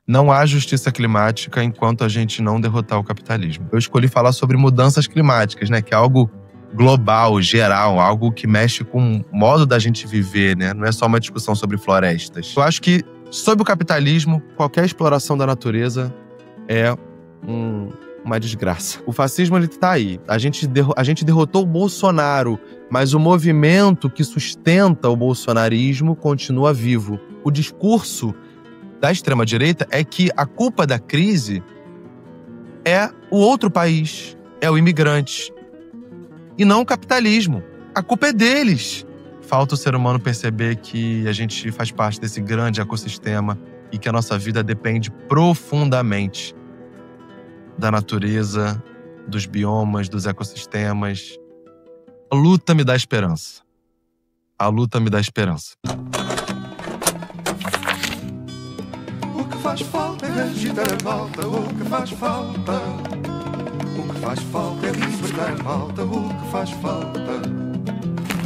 Não há justiça climática enquanto a gente não derrotar o capitalismo. Eu escolhi falar sobre mudanças climáticas, né? Que é algo global, geral, algo que mexe com o modo da gente viver, né? Não é só uma discussão sobre florestas. Eu acho que, sob o capitalismo, qualquer exploração da natureza é uma desgraça. O fascismo, ele tá aí. A gente derrotou o Bolsonaro, mas o movimento que sustenta o bolsonarismo continua vivo. O discurso da extrema-direita é que a culpa da crise é o outro país, é o imigrante, e não o capitalismo. A culpa é deles. Falta o ser humano perceber que a gente faz parte desse grande ecossistema e que a nossa vida depende profundamente da natureza, dos biomas, dos ecossistemas. A luta me dá esperança. A luta me dá esperança. O que faz falta é agitar a malta, o que faz falta. O que faz falta é libertar a malta, o que faz falta.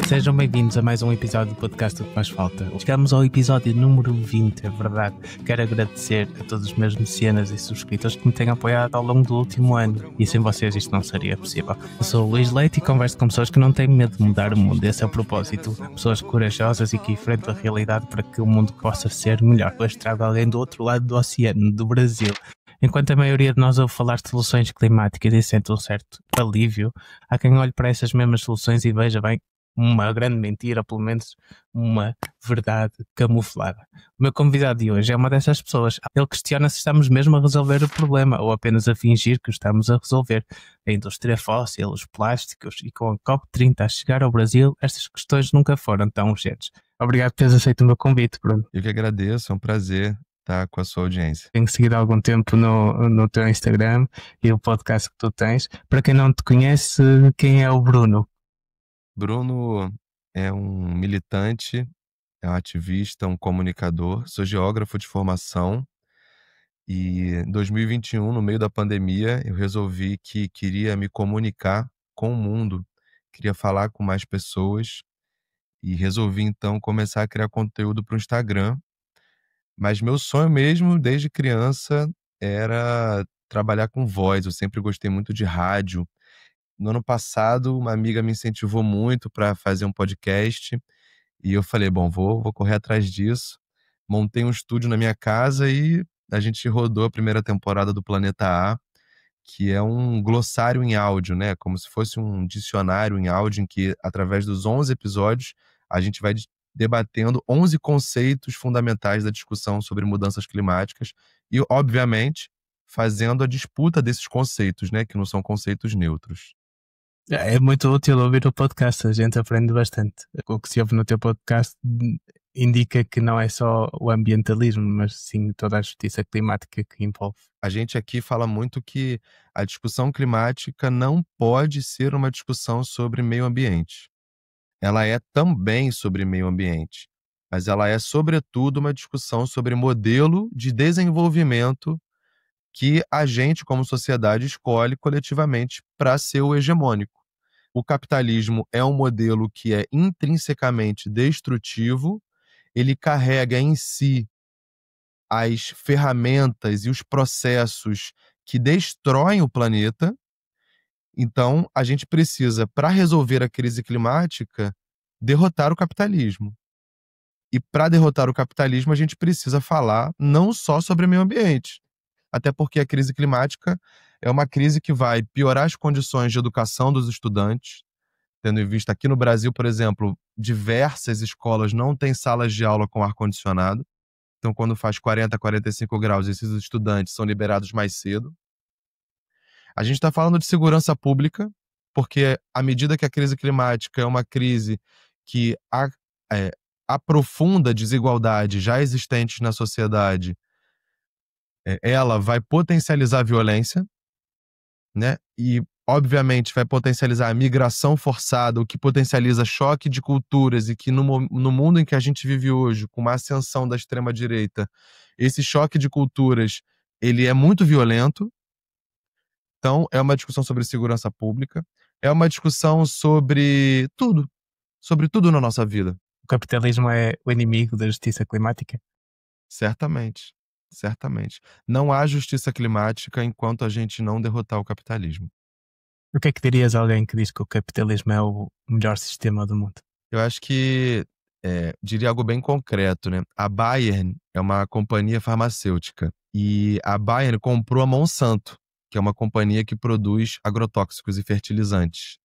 Sejam bem-vindos a mais um episódio do podcast O que faz falta. Chegamos ao episódio número 20, é verdade. Quero agradecer a todos os meus mecenas e subscritores que me têm apoiado ao longo do último ano. E sem vocês isto não seria possível. Eu sou o Luís Leite e converso com pessoas que não têm medo de mudar o mundo. Esse é o propósito. Pessoas corajosas e que enfrentam a realidade para que o mundo possa ser melhor. Hoje trago alguém do outro lado do oceano, do Brasil. Enquanto a maioria de nós ouve falar de soluções climáticas e sente um certo alívio, há quem olhe para essas mesmas soluções e veja bem uma grande mentira, ou pelo menos uma verdade camuflada. O meu convidado de hoje é uma dessas pessoas. Ele questiona se estamos mesmo a resolver o problema ou apenas a fingir que o estamos a resolver. A indústria fóssil, os plásticos e com a COP30 a chegar ao Brasil, estas questões nunca foram tão urgentes. Obrigado por teres aceito o meu convite, Bruno. Eu que agradeço, é um prazer estar com a sua audiência. Tenho seguido há algum tempo no teu Instagram e o podcast que tu tens. Para quem não te conhece, quem é o Bruno? Bruno é um militante, é um ativista, um comunicador, sou geógrafo de formação e em 2021, no meio da pandemia, eu resolvi que queria me comunicar com o mundo, queria falar com mais pessoas e resolvi então começar a criar conteúdo para o Instagram. Mas meu sonho mesmo, desde criança, era trabalhar com voz, eu sempre gostei muito de rádio. No ano passado, uma amiga me incentivou muito para fazer um podcast e eu falei, bom, vou correr atrás disso. Montei um estúdio na minha casa e a gente rodou a primeira temporada do Planeta A, que é um glossário em áudio, né? Como se fosse um dicionário em áudio em que, através dos 11 episódios, a gente vai debatendo 11 conceitos fundamentais da discussão sobre mudanças climáticas e, obviamente, fazendo a disputa desses conceitos, né? Que não são conceitos neutros. É muito útil ouvir o podcast, a gente aprende bastante. O que se ouve no teu podcast indica que não é só o ambientalismo, mas sim toda a justiça climática que envolve. A gente aqui fala muito que a discussão climática não pode ser uma discussão sobre meio ambiente. Ela é também sobre meio ambiente, mas ela é, sobretudo, uma discussão sobre modelo de desenvolvimento que a gente, como sociedade, escolhe coletivamente para ser o hegemônico. O capitalismo é um modelo que é intrinsecamente destrutivo, ele carrega em si as ferramentas e os processos que destroem o planeta. Então, a gente precisa, para resolver a crise climática, derrotar o capitalismo. E para derrotar o capitalismo, a gente precisa falar não só sobre meio ambiente, até porque a crise climática é uma crise que vai piorar as condições de educação dos estudantes, tendo em vista aqui no Brasil, por exemplo, diversas escolas não têm salas de aula com ar-condicionado. Então, quando faz 40, 45 graus, esses estudantes são liberados mais cedo. A gente está falando de segurança pública, porque à medida que a crise climática é uma crise que aprofunda desigualdades já existentes na sociedade, ela vai potencializar a violência, né? E, obviamente, vai potencializar a migração forçada, o que potencializa choque de culturas e que no mundo em que a gente vive hoje, com uma ascensão da extrema-direita, esse choque de culturas, ele é muito violento. Então, é uma discussão sobre segurança pública, é uma discussão sobre tudo na nossa vida. O capitalismo é o inimigo da justiça climática? Certamente. certamente. Não há justiça climática enquanto a gente não derrotar o capitalismo. O que é que dirias a alguém que diz que o capitalismo é o melhor sistema do mundo? Eu acho que, diria algo bem concreto, né. A Bayern é uma companhia farmacêutica e a Bayern comprou a Monsanto, que é uma companhia que produz agrotóxicos e fertilizantes.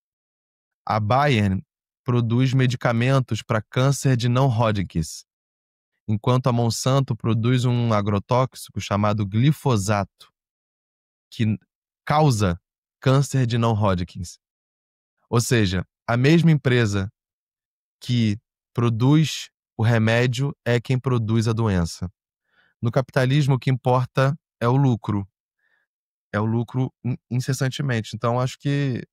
A Bayern produz medicamentos para câncer de não Hodgkins, enquanto a Monsanto produz um agrotóxico chamado glifosato, que causa câncer de não Hodgkins. Ou seja, a mesma empresa que produz o remédio é quem produz a doença. No capitalismo, o que importa é o lucro. É o lucro incessantemente. Então, acho que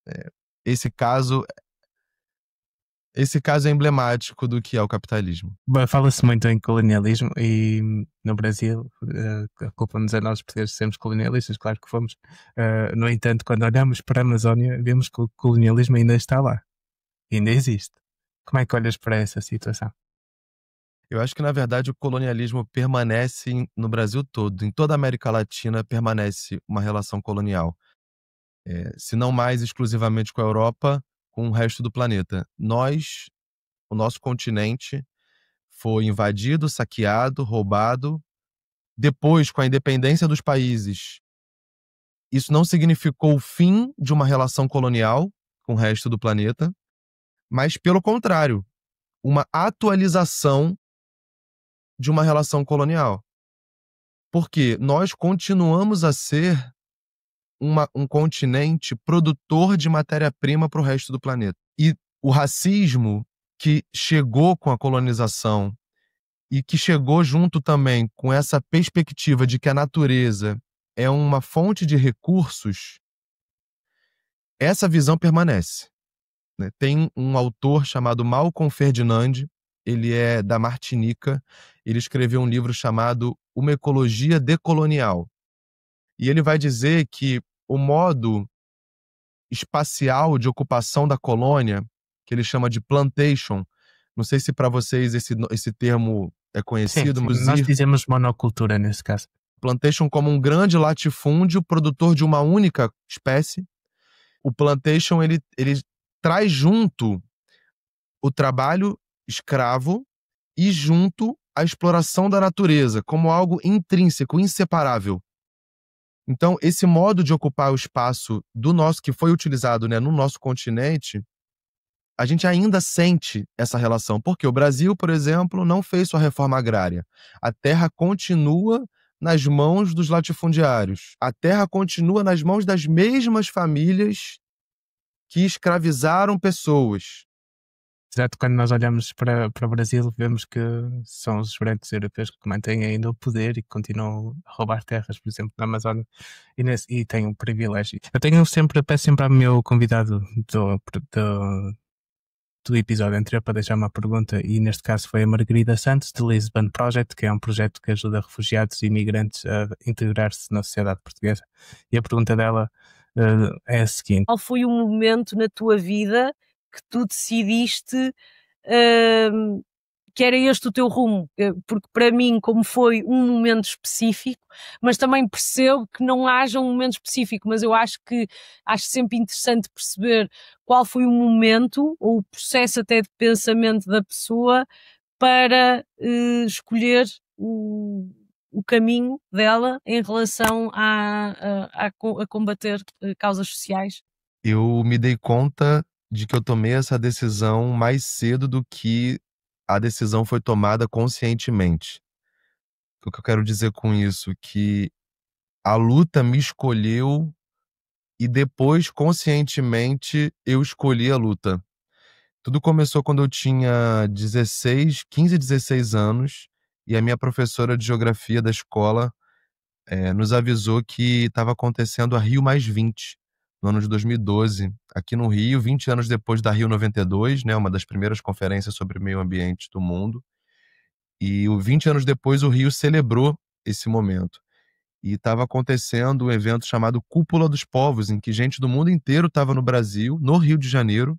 eh, esse caso esse caso é emblemático do que é o capitalismo. Bem, fala-se muito em colonialismo e no Brasil a culpa-nos a nós por sermos colonialistas, claro que fomos. No entanto, quando olhamos para a Amazónia, vemos que o colonialismo ainda está lá, ainda existe. Como é que olhas para essa situação? Eu acho que, na verdade, o colonialismo permanece no Brasil todo. Em toda a América Latina permanece uma relação colonial. Se não mais exclusivamente com a Europa, com o resto do planeta. O nosso continente, foi invadido, saqueado, roubado. Depois, com a independência dos países, isso não significou o fim de uma relação colonial com o resto do planeta, mas, pelo contrário, uma atualização de uma relação colonial. Porque nós continuamos a ser um continente produtor de matéria-prima para o resto do planeta. E o racismo que chegou com a colonização e que chegou junto também com essa perspectiva de que a natureza é uma fonte de recursos, essa visão permanece, né. Tem um autor chamado Malcolm Ferdinand, ele é da Martinica, ele escreveu um livro chamado Uma Ecologia Decolonial. E ele vai dizer que o modo espacial de ocupação da colônia, que ele chama de plantation, não sei se para vocês esse termo é Sim, conhecido, sim, mas nós dizemos monocultura nesse caso. plantation como um grande latifúndio produtor de uma única espécie. O plantation ele traz junto o trabalho escravo e junto a exploração da natureza como algo intrínseco, inseparável. Então, esse modo de ocupar o espaço do nosso que foi utilizado, né, no nosso continente, a gente ainda sente essa relação, porque o Brasil, por exemplo, não fez sua reforma agrária. A terra continua nas mãos dos latifundiários. A terra continua nas mãos das mesmas famílias que escravizaram pessoas. Exato, quando nós olhamos para o Brasil, vemos que são os brancos europeus que mantêm ainda o poder e que continuam a roubar terras, por exemplo, na Amazônia, e têm um privilégio. Peço sempre ao meu convidado do episódio anterior para deixar uma pergunta, e neste caso foi a Margarida Santos, do Lisbon Project, que é um projeto que ajuda refugiados e imigrantes a integrar-se na sociedade portuguesa. E a pergunta dela é a seguinte: qual foi o momento na tua vida que tu decidiste que era este o teu rumo? Porque para mim, como foi um momento específico, mas também percebo que não haja um momento específico, mas eu acho sempre interessante perceber qual foi o momento ou o processo até de pensamento da pessoa para escolher o caminho dela em relação a combater causas sociais. Eu me dei conta de que eu tomei essa decisão mais cedo do que a decisão foi tomada conscientemente. O que eu quero dizer com isso? Que a luta me escolheu e depois, conscientemente, eu escolhi a luta. Tudo começou quando eu tinha 15, 16 anos, e a minha professora de geografia da escola, nos avisou que estava acontecendo a Rio+20, no ano de 2012, aqui no Rio, 20 anos depois da Rio 92, né, uma das primeiras conferências sobre meio ambiente do mundo. E 20 anos depois o Rio celebrou esse momento. E estava acontecendo um evento chamado Cúpula dos Povos, em que gente do mundo inteiro estava no Brasil, no Rio de Janeiro,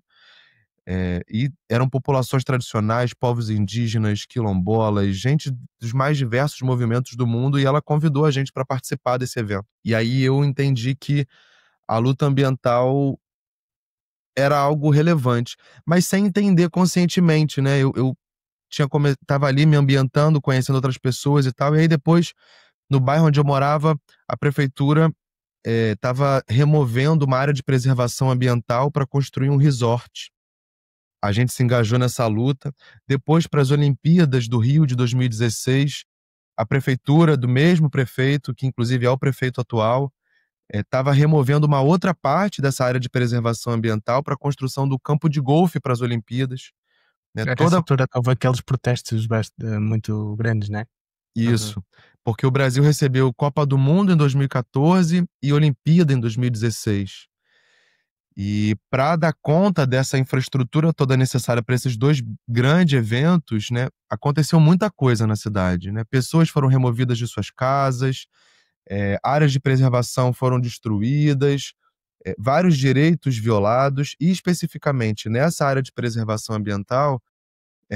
E eram populações tradicionais, povos indígenas, quilombolas, gente dos mais diversos movimentos do mundo, e ela convidou a gente para participar desse evento. E aí eu entendi que a luta ambiental era algo relevante, mas sem entender conscientemente, né? Eu tava ali me ambientando, conhecendo outras pessoas e tal, e aí depois, no bairro onde eu morava, a prefeitura estava removendo uma área de preservação ambiental para construir um resort. A gente se engajou nessa luta. Depois, para as Olimpíadas do Rio de 2016, a prefeitura, do mesmo prefeito, que inclusive é o prefeito atual, estava removendo uma outra parte dessa área de preservação ambiental para a construção do campo de golfe para as Olimpíadas, né? Nessa altura houve aqueles protestos muito grandes, né? Isso, porque o Brasil recebeu Copa do Mundo em 2014 e Olimpíada em 2016. E para dar conta dessa infraestrutura toda necessária para esses dois grandes eventos, né, aconteceu muita coisa na cidade, né? Pessoas foram removidas de suas casas, áreas de preservação foram destruídas, vários direitos violados, e especificamente nessa área de preservação ambiental,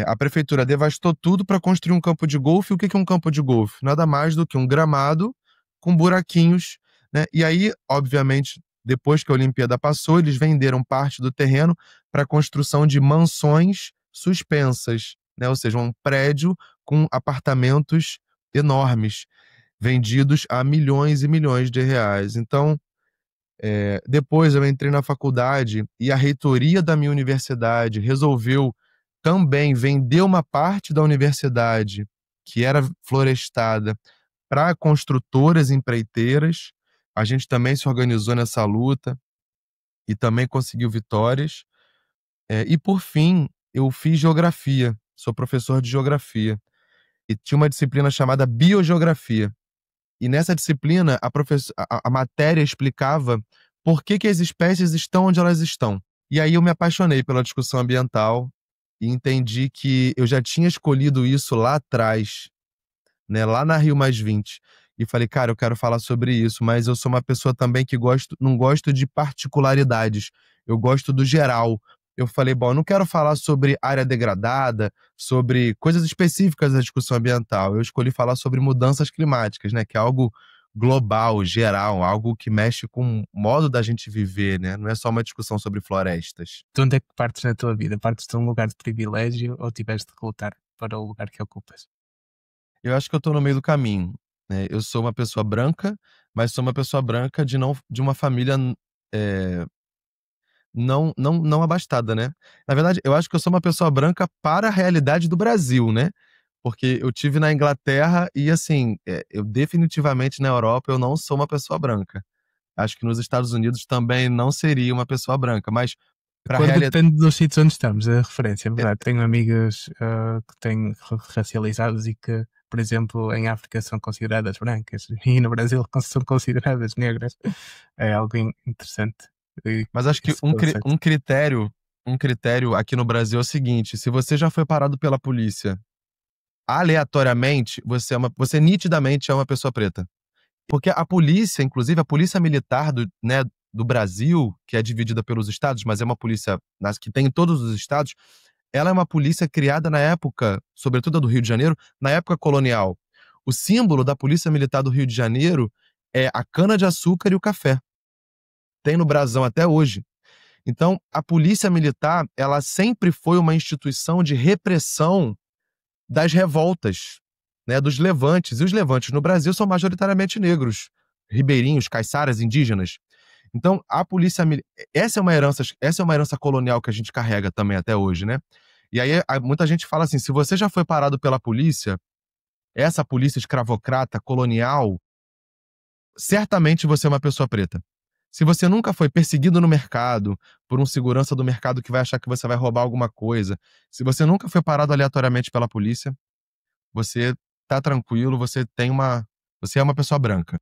a prefeitura devastou tudo para construir um campo de golfe. O que é um campo de golfe? Nada mais do que um gramado com buraquinhos, né? E aí, obviamente, depois que a Olimpíada passou, eles venderam parte do terreno para a construção de mansões suspensas, né? Ou seja, um prédio com apartamentos enormes, vendidos a milhões e milhões de reais. Então, depois eu entrei na faculdade e a reitoria da minha universidade resolveu também vender uma parte da universidade, que era florestada, para construtoras empreiteiras. A gente também se organizou nessa luta e também conseguiu vitórias. E por fim, eu fiz geografia, sou professor de geografia, e tinha uma disciplina chamada biogeografia. E nessa disciplina, a matéria explicava por que as espécies estão onde elas estão. E aí eu me apaixonei pela discussão ambiental e entendi que eu já tinha escolhido isso lá atrás, né, lá na Rio+20. E falei, cara, eu quero falar sobre isso, mas eu sou uma pessoa também que não gosto de particularidades, eu gosto do geral. Eu falei, bom, eu não quero falar sobre área degradada, sobre coisas específicas da discussão ambiental. Eu escolhi falar sobre mudanças climáticas, né, que é algo global, geral, algo que mexe com o modo da gente viver, né? Não é só uma discussão sobre florestas. De onde é que partes na tua vida? Partes de um lugar de privilégio ou tiveste de lutar para o lugar que ocupas? Eu acho que eu tô no meio do caminho, né? Eu sou uma pessoa branca, mas sou uma pessoa branca de uma família não abastada, né? Na verdade, eu acho que eu sou uma pessoa branca para a realidade do Brasil, né? Porque eu tive na Inglaterra e, assim, eu definitivamente na Europa eu não sou uma pessoa branca. Acho que nos Estados Unidos também não seria uma pessoa branca, mas para a Claro que realidade. depende dos sítios onde estamos, a referência, é verdade. Tenho amigas que têm racializados e que, por exemplo, em África são consideradas brancas e no Brasil são consideradas negras. É algo interessante. Mas acho que um critério aqui no Brasil é o seguinte: se você já foi parado pela polícia aleatoriamente, você nitidamente é uma pessoa preta. Porque a polícia, inclusive a polícia militar do Brasil, que é dividida pelos estados, mas é uma polícia que tem em todos os estados, ela é uma polícia criada na época, sobretudo a do Rio de Janeiro, na época colonial. O símbolo da Polícia Militar do Rio de Janeiro é a cana-de-açúcar e o café. Tem no Brasão até hoje. Então, a Polícia Militar, ela sempre foi uma instituição de repressão das revoltas, né, dos levantes. E os levantes no Brasil são majoritariamente negros, ribeirinhos, caiçaras, indígenas. Então, a polícia essa é uma herança colonial que a gente carrega também até hoje, né? E aí muita gente fala assim: se você já foi parado pela polícia, essa polícia escravocrata colonial, certamente você é uma pessoa preta. Se você nunca foi perseguido no mercado por um segurança do mercado que vai achar que você vai roubar alguma coisa, se você nunca foi parado aleatoriamente pela polícia, você tá tranquilo, você é uma pessoa branca.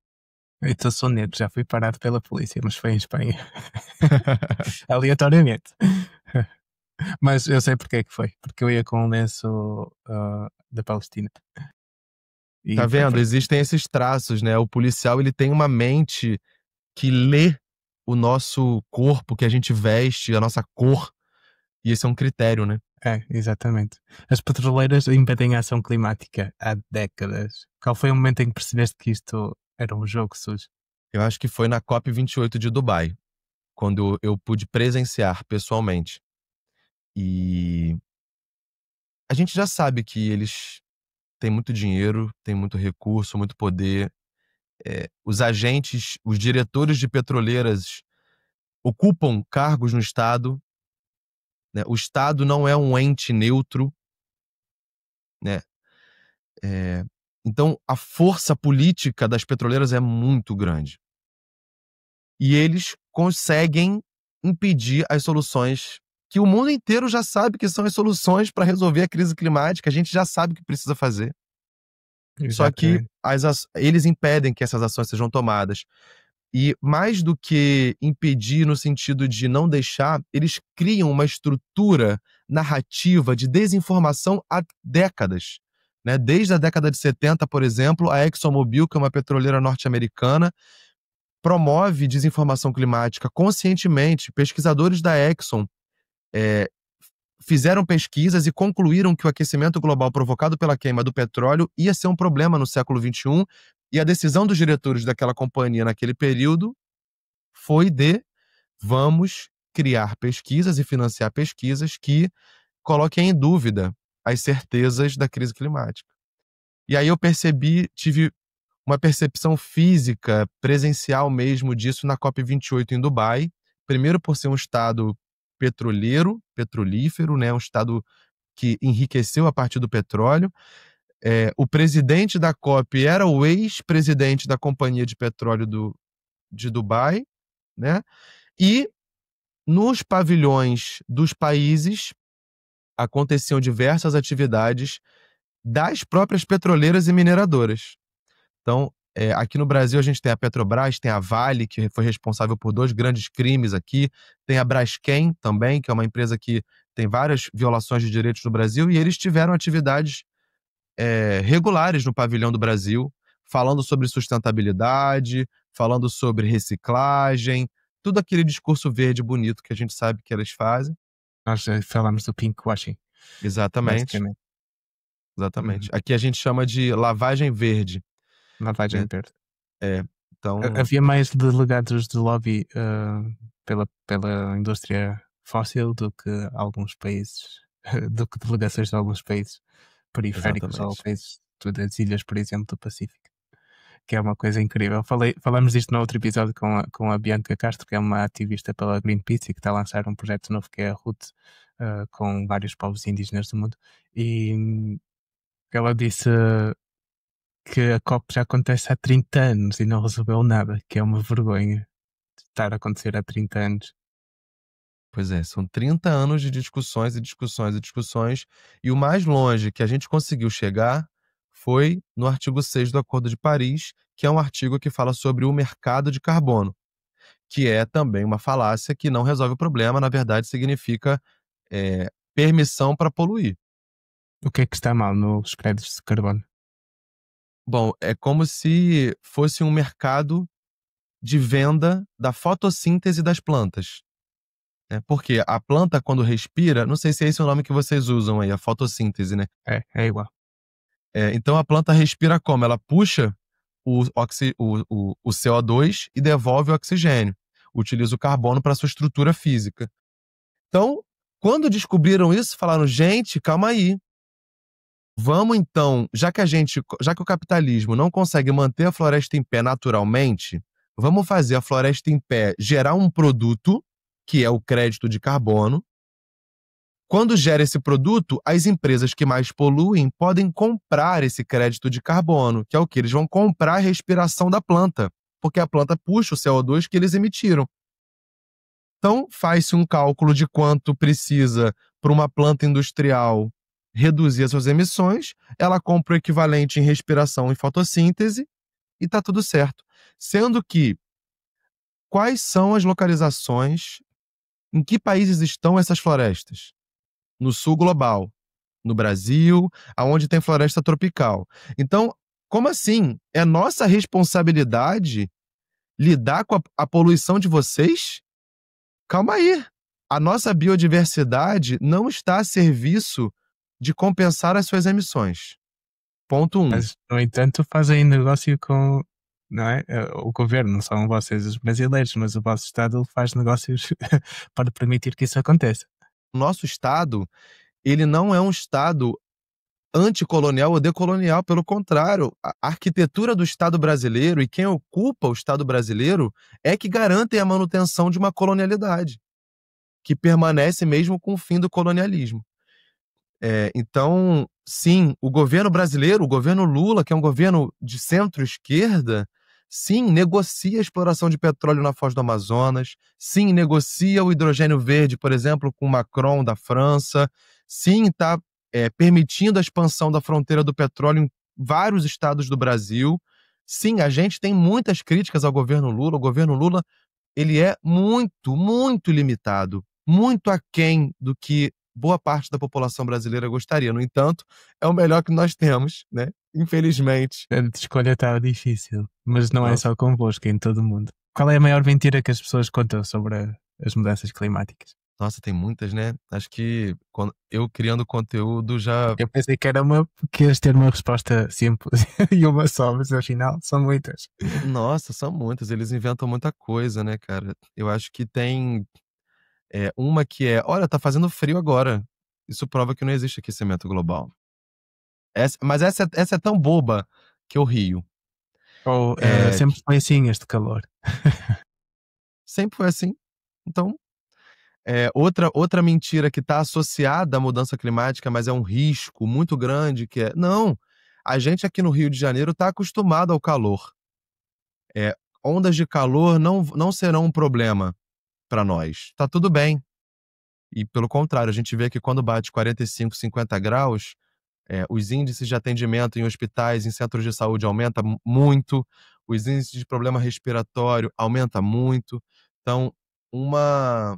Eu sou negro, já fui parado pela polícia, mas foi em Espanha. Aleatoriamente. Mas eu sei porque é que foi. Porque eu ia com um lenço da Palestina. E Tá vendo? Existem esses traços, né? O policial, ele tem uma mente que lê o nosso corpo, que a gente veste, a nossa cor, E esse é um critério, né? É, exatamente. As petroleiras impedem a ação climática há décadas. Qual foi o momento em que percebeste que isto era um jogo sujo? Eu acho que foi na COP28 de Dubai, quando eu pude presenciar pessoalmente. E a gente já sabe que eles têm muito dinheiro, têm muito recurso, muito poder. Os agentes, os diretores de petroleiras ocupam cargos no Estado, né? O Estado não é um ente neutro, né? Então, a força política das petroleiras é muito grande. E eles conseguem impedir as soluções que o mundo inteiro já sabe que são as soluções para resolver a crise climática. A gente já sabe o que precisa fazer. Só que Exatamente. eles impedem que essas ações sejam tomadas. E mais do que impedir no sentido de não deixar, eles criam uma estrutura narrativa de desinformação há décadas, né? Desde a década de 70, por exemplo, a ExxonMobil, que é uma petroleira norte-americana, promove desinformação climática conscientemente. Pesquisadores da Exxon fizeram pesquisas e concluíram que o aquecimento global provocado pela queima do petróleo ia ser um problema no século XXI, e a decisão dos diretores daquela companhia naquele período foi de vamos criar pesquisas e financiar pesquisas que coloquem em dúvida as certezas da crise climática. E aí eu tive uma percepção física, presencial mesmo disso na COP28 em Dubai, primeiro por ser um estado petrolífero, né, um estado que enriqueceu a partir do petróleo. O presidente da COP era o ex-presidente da companhia de petróleo de Dubai, né? E nos pavilhões dos países aconteciam diversas atividades das próprias petroleiras e mineradoras. Então, aqui no Brasil a gente tem a Petrobras, tem a Vale, que foi responsável por 2 grandes crimes aqui, tem a Braskem também, que é uma empresa que tem várias violações de direitos no Brasil, e eles tiveram atividades regulares no pavilhão do Brasil, falando sobre sustentabilidade, falando sobre reciclagem, tudo aquele discurso verde bonito que a gente sabe que eles fazem. Nós falamos do pinkwashing, Exatamente, basicamente. exatamente. Aqui a gente chama de lavagem verde, Lavagem né? verde. Então, Havia mais delegados de lobby pela indústria fóssil do que alguns países, do que delegações de alguns países periféricos ou exatamente. países das ilhas, por exemplo, do Pacífico, que é uma coisa incrível. Falamos disto no outro episódio com a Bianca Castro, que é uma ativista pela Greenpeace e que está a lançar um projeto novo que é a RUT, com vários povos indígenas do mundo. E ela disse que a COP já acontece há 30 anos e não resolveu nada, que é uma vergonha de estar a acontecer há 30 anos. Pois é, são 30 anos de discussões e discussões e discussões, e o mais longe que a gente conseguiu chegar foi no artigo 6 do Acordo de Paris, que é um artigo que fala sobre o mercado de carbono, que é também uma falácia que não resolve o problema, na verdade significa permissão para poluir. O que é que está mal nos créditos de carbono? Bom, é como se fosse um mercado de venda da fotossíntese das plantas, né? Porque a planta, quando respira, não sei se é esse o nome que vocês usam aí, a fotossíntese, né? É igual. Então a planta respira como? Ela puxa o CO2 e devolve o oxigênio. Utiliza o carbono para sua estrutura física. Então, quando descobriram isso, falaram: gente, calma aí. Vamos então, já que o capitalismo não consegue manter a floresta em pé naturalmente, vamos fazer a floresta em pé gerar um produto, que é o crédito de carbono. Quando gera esse produto, as empresas que mais poluem podem comprar esse crédito de carbono, que é o que eles vão comprar a respiração da planta, porque a planta puxa o CO2 que eles emitiram. Então, faz-se um cálculo de quanto precisa para uma planta industrial reduzir as suas emissões, ela compra o equivalente em respiração e fotossíntese e está tudo certo. Sendo que, quais são as localizações, em que países estão essas florestas? No sul global, no Brasil, aonde tem floresta tropical. Então, como assim? É nossa responsabilidade lidar com a poluição de vocês? Calma aí. a nossa biodiversidade não está a serviço de compensar as suas emissões. Ponto 1. Mas, no entanto, fazem negócio com, não é? O governo, não são vocês os brasileiros, mas o vosso Estado faz negócios para permitir que isso aconteça. O nosso Estado, ele não é um Estado anticolonial ou decolonial, pelo contrário, a arquitetura do Estado brasileiro e quem ocupa o Estado brasileiro é que garantem a manutenção de uma colonialidade, que permanece mesmo com o fim do colonialismo. Então, sim, o governo brasileiro, o governo Lula, que é um governo de centro-esquerda, sim, negocia a exploração de petróleo na Foz do Amazonas, sim, negocia o hidrogênio verde, por exemplo, com Macron da França, sim, está permitindo a expansão da fronteira do petróleo em vários estados do Brasil. Sim, a gente tem muitas críticas ao governo Lula. O governo Lula, ele é muito, muito limitado, muito aquém do que boa parte da população brasileira gostaria. No entanto, é o melhor que nós temos, né? Infelizmente. A escolha está difícil, mas não é Nossa. só convosco, é em todo o mundo. Qual é a maior mentira que as pessoas contam sobre as mudanças climáticas? Nossa, tem muitas, né? Acho que eu criando conteúdo já. Eu pensei que ias ter uma resposta simples e uma só, mas afinal são muitas. Nossa, são muitas. Eles inventam muita coisa, né, cara? Eu acho que tem uma que olha, tá fazendo frio agora. Isso prova que não existe aquecimento global. Mas essa é tão boba que eu rio. Ou sempre foi assim este calor. Sempre foi assim. Então, outra mentira que está associada à mudança climática, mas é um risco muito grande, que não, a gente aqui no Rio de Janeiro está acostumado ao calor. Ondas de calor não serão um problema para nós. Tá tudo bem. E pelo contrário, a gente vê que quando bate 45, 50 graus, os índices de atendimento em hospitais, em centros de saúde aumenta muito, os índices de problema respiratório aumenta muito. Então, uma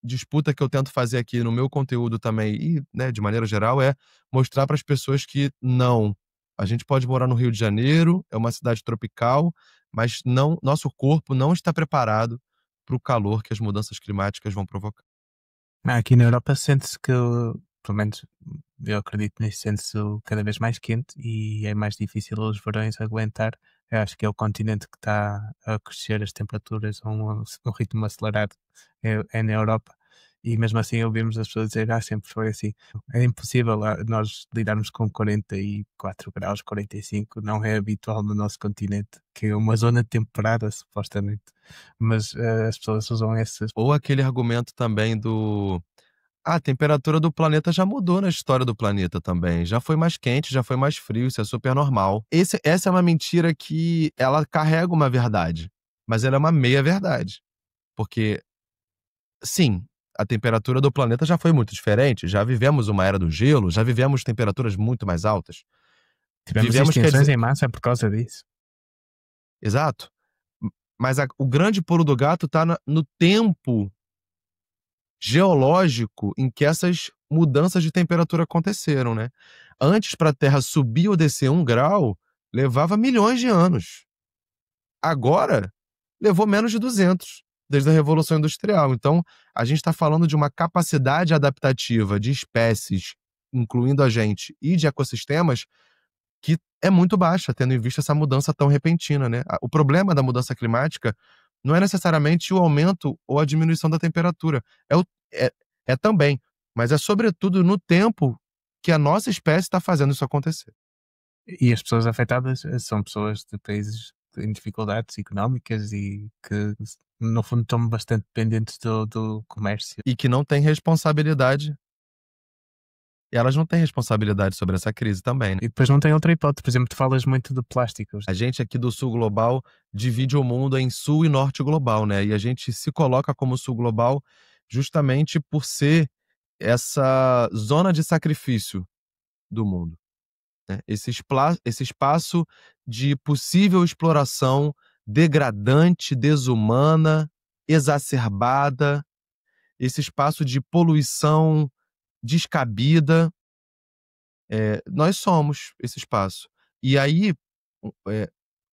disputa que eu tento fazer aqui no meu conteúdo também e, né, de maneira geral, é mostrar para as pessoas que não, a gente pode morar no Rio de Janeiro, é uma cidade tropical, mas não, nosso corpo não está preparado para o calor que as mudanças climáticas vão provocar. Aqui na Europa sente-se que, pelo menos eu acredito nisso, sente-se cada vez mais quente e é mais difícil os verões aguentar. Eu acho que é o continente que está a crescer as temperaturas a um ritmo acelerado, é na Europa. E mesmo assim ouvimos as pessoas dizer, sempre foi assim. É impossível nós lidarmos com 44 graus, 45, não é habitual no nosso continente, que é uma zona temperada, supostamente. Mas as pessoas usam essas. Ou aquele argumento também a temperatura do planeta já mudou na história do planeta também. Já foi mais quente, já foi mais frio, isso é super normal. Essa é uma mentira que ela carrega uma verdade, mas ela é uma meia-verdade. Porque, sim, a temperatura do planeta já foi muito diferente, já vivemos uma era do gelo, já vivemos temperaturas muito mais altas. Tivemos Vivemos, quer extinções dizer, em massa por causa disso. exato. Mas o grande pulo do gato está no tempo geológico em que essas mudanças de temperatura aconteceram, né? Antes, para a Terra subir ou descer 1 grau, levava milhões de anos. Agora, levou menos de 200, desde a Revolução Industrial. Então, a gente está falando de uma capacidade adaptativa de espécies, incluindo a gente, e de ecossistemas, que é muito baixa, tendo em vista essa mudança tão repentina, né? O problema da mudança climática não é necessariamente o aumento ou a diminuição da temperatura. É também, mas é sobretudo no tempo que a nossa espécie está fazendo isso acontecer. E as pessoas afetadas são pessoas de países em dificuldades económicas e que, no fundo, estão bastante dependentes do comércio. E que não tem responsabilidade. E elas não têm responsabilidade sobre essa crise também, né? E depois não tem outra hipótese. Por exemplo, tu falas muito de plásticos. A gente aqui do Sul Global divide o mundo em Sul e Norte Global, né? E a gente se coloca como Sul Global justamente por ser essa zona de sacrifício do mundo, né? Esse espaço de possível exploração degradante, desumana, exacerbada, esse espaço de poluição descabida, nós somos esse espaço. E aí,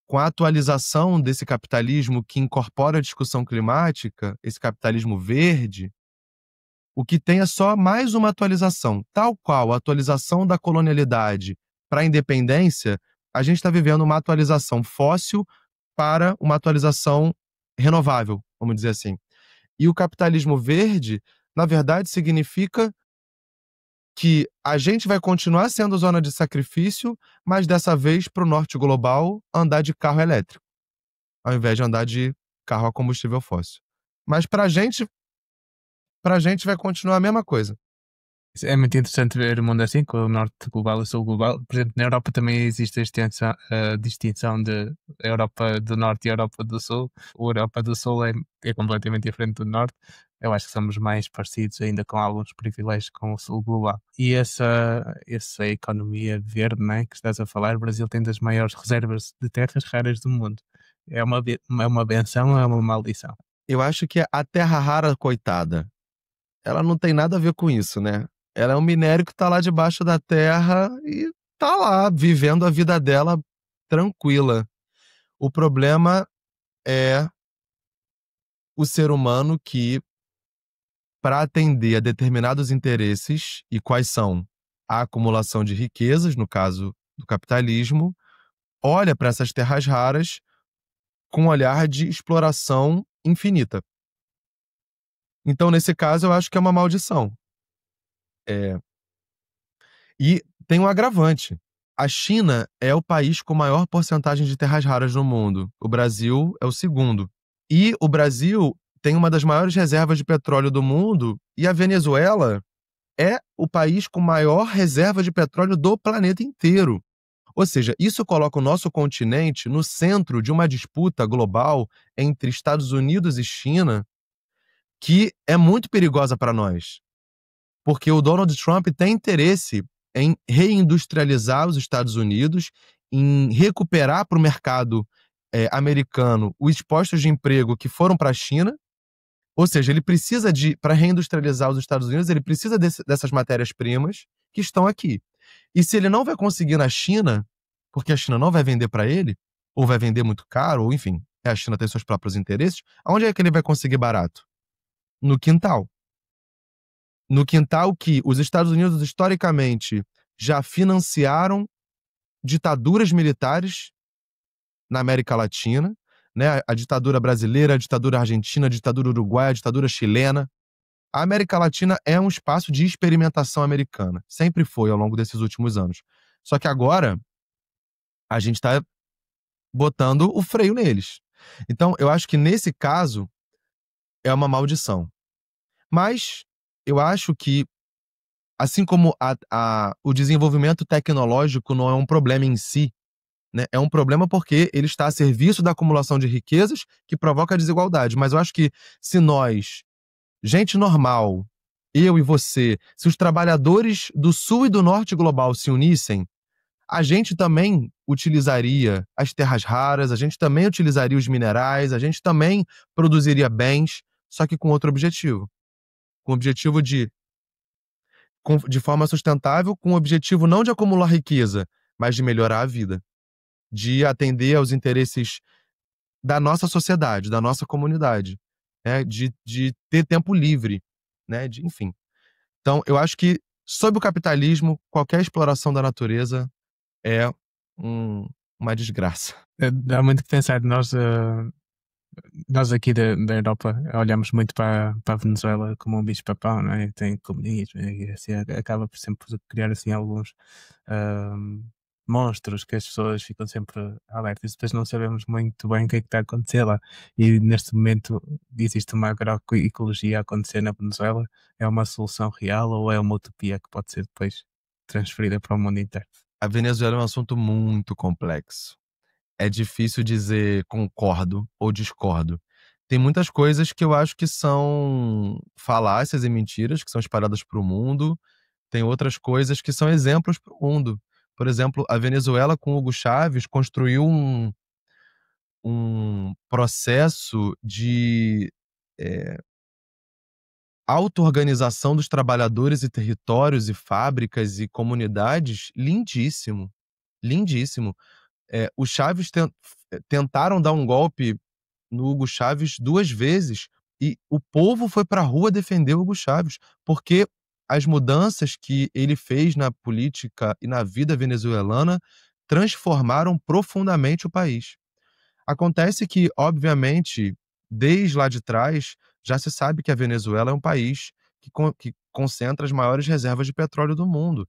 com a atualização desse capitalismo que incorpora a discussão climática, esse capitalismo verde, O que tem é só mais uma atualização. Tal qual a atualização da colonialidade para a independência, a gente está vivendo uma atualização fóssil para uma atualização renovável, vamos dizer assim. E o capitalismo verde, na verdade, significa que a gente vai continuar sendo zona de sacrifício, mas dessa vez para o norte global andar de carro elétrico, ao invés de andar de carro a combustível fóssil. Mas pra gente vai continuar a mesma coisa. É muito interessante ver o mundo assim, com o norte global e o sul global. Por exemplo, na Europa também existe a distinção de Europa do Norte e Europa do Sul. A Europa do Sul é completamente diferente do Norte. Eu acho que somos mais parecidos ainda com alguns privilégios com o sul global. E essa economia verde, né, que estás a falar, o Brasil tem das maiores reservas de terras raras do mundo. É uma benção ou é uma maldição? Eu acho que a terra rara, coitada, ela não tem nada a ver com isso, né? Ela é um minério que tá lá debaixo da terra e tá lá, vivendo a vida dela tranquila. O problema é o ser humano que, para atender a determinados interesses, e quais são? A acumulação de riquezas, no caso do capitalismo, olha para essas terras raras com um olhar de exploração infinita. Então, nesse caso, eu acho que é uma maldição. E tem um agravante. A China é o país com maior porcentagem de terras raras no mundo. O Brasil é o segundo. E o Brasil tem uma das maiores reservas de petróleo do mundo, e a Venezuela é o país com maior reserva de petróleo do planeta inteiro. Ou seja, isso coloca o nosso continente no centro de uma disputa global entre Estados Unidos e China, que é muito perigosa para nós. Porque o Donald Trump tem interesse em reindustrializar os Estados Unidos, em recuperar para o mercado americano os postos de emprego que foram para a China. Ou seja, ele precisa para reindustrializar os Estados Unidos, ele precisa dessas matérias-primas que estão aqui. E se ele não vai conseguir na China, porque a China não vai vender para ele, ou vai vender muito caro, ou enfim, a China tem seus próprios interesses, aonde é que ele vai conseguir barato? No quintal. No quintal que os Estados Unidos, historicamente, já financiaram ditaduras militares na América Latina, né? A ditadura brasileira, a ditadura argentina, a ditadura uruguaia, a ditadura chilena. A América Latina é um espaço de experimentação americana. Sempre foi ao longo desses últimos anos. Só que agora a gente está botando o freio neles. Então, eu acho que nesse caso é uma maldição. Mas eu acho que, assim como o desenvolvimento tecnológico não é um problema em si, né? É um problema porque ele está a serviço da acumulação de riquezas que provoca a desigualdade. Mas eu acho que se nós, gente normal, eu e você, se os trabalhadores do sul e do norte global se unissem, a gente também utilizaria as terras raras, a gente também utilizaria os minerais, a gente também produziria bens, só que com outro objetivo. Com o objetivo de forma sustentável, com o objetivo não de acumular riqueza, mas de melhorar a vida, de atender aos interesses da nossa sociedade, da nossa comunidade, né? De ter tempo livre, né? Enfim. Então, eu acho que, sob o capitalismo, qualquer exploração da natureza é uma desgraça. Dá muito que pensar. Nós aqui da Europa olhamos muito para a Venezuela como um bicho-papão, não é? Tem comunismo e assim, acaba por sempre criar assim alguns monstros que as pessoas ficam sempre alertas e depois não sabemos muito bem o que é que está a acontecer lá. E neste momento existe uma agroecologia a acontecer na Venezuela. É uma solução real ou é uma utopia que pode ser depois transferida para o mundo inteiro? A Venezuela é um assunto muito complexo. É difícil dizer concordo ou discordo. Tem muitas coisas que eu acho que são falácias e mentiras que são espalhadas para o mundo. Tem outras coisas que são exemplos para o mundo. Por exemplo, a Venezuela com Hugo Chávez construiu um processo de auto-organização dos trabalhadores e territórios e fábricas e comunidades lindíssimo. Lindíssimo. Os Chávez tentaram dar um golpe no Hugo Chávez 2 vezes E o povo foi para a rua defender o Hugo Chávez, porque as mudanças que ele fez na política e na vida venezuelana transformaram profundamente o país. Acontece que, obviamente, desde lá de trás, já se sabe que a Venezuela é um país que concentra as maiores reservas de petróleo do mundo.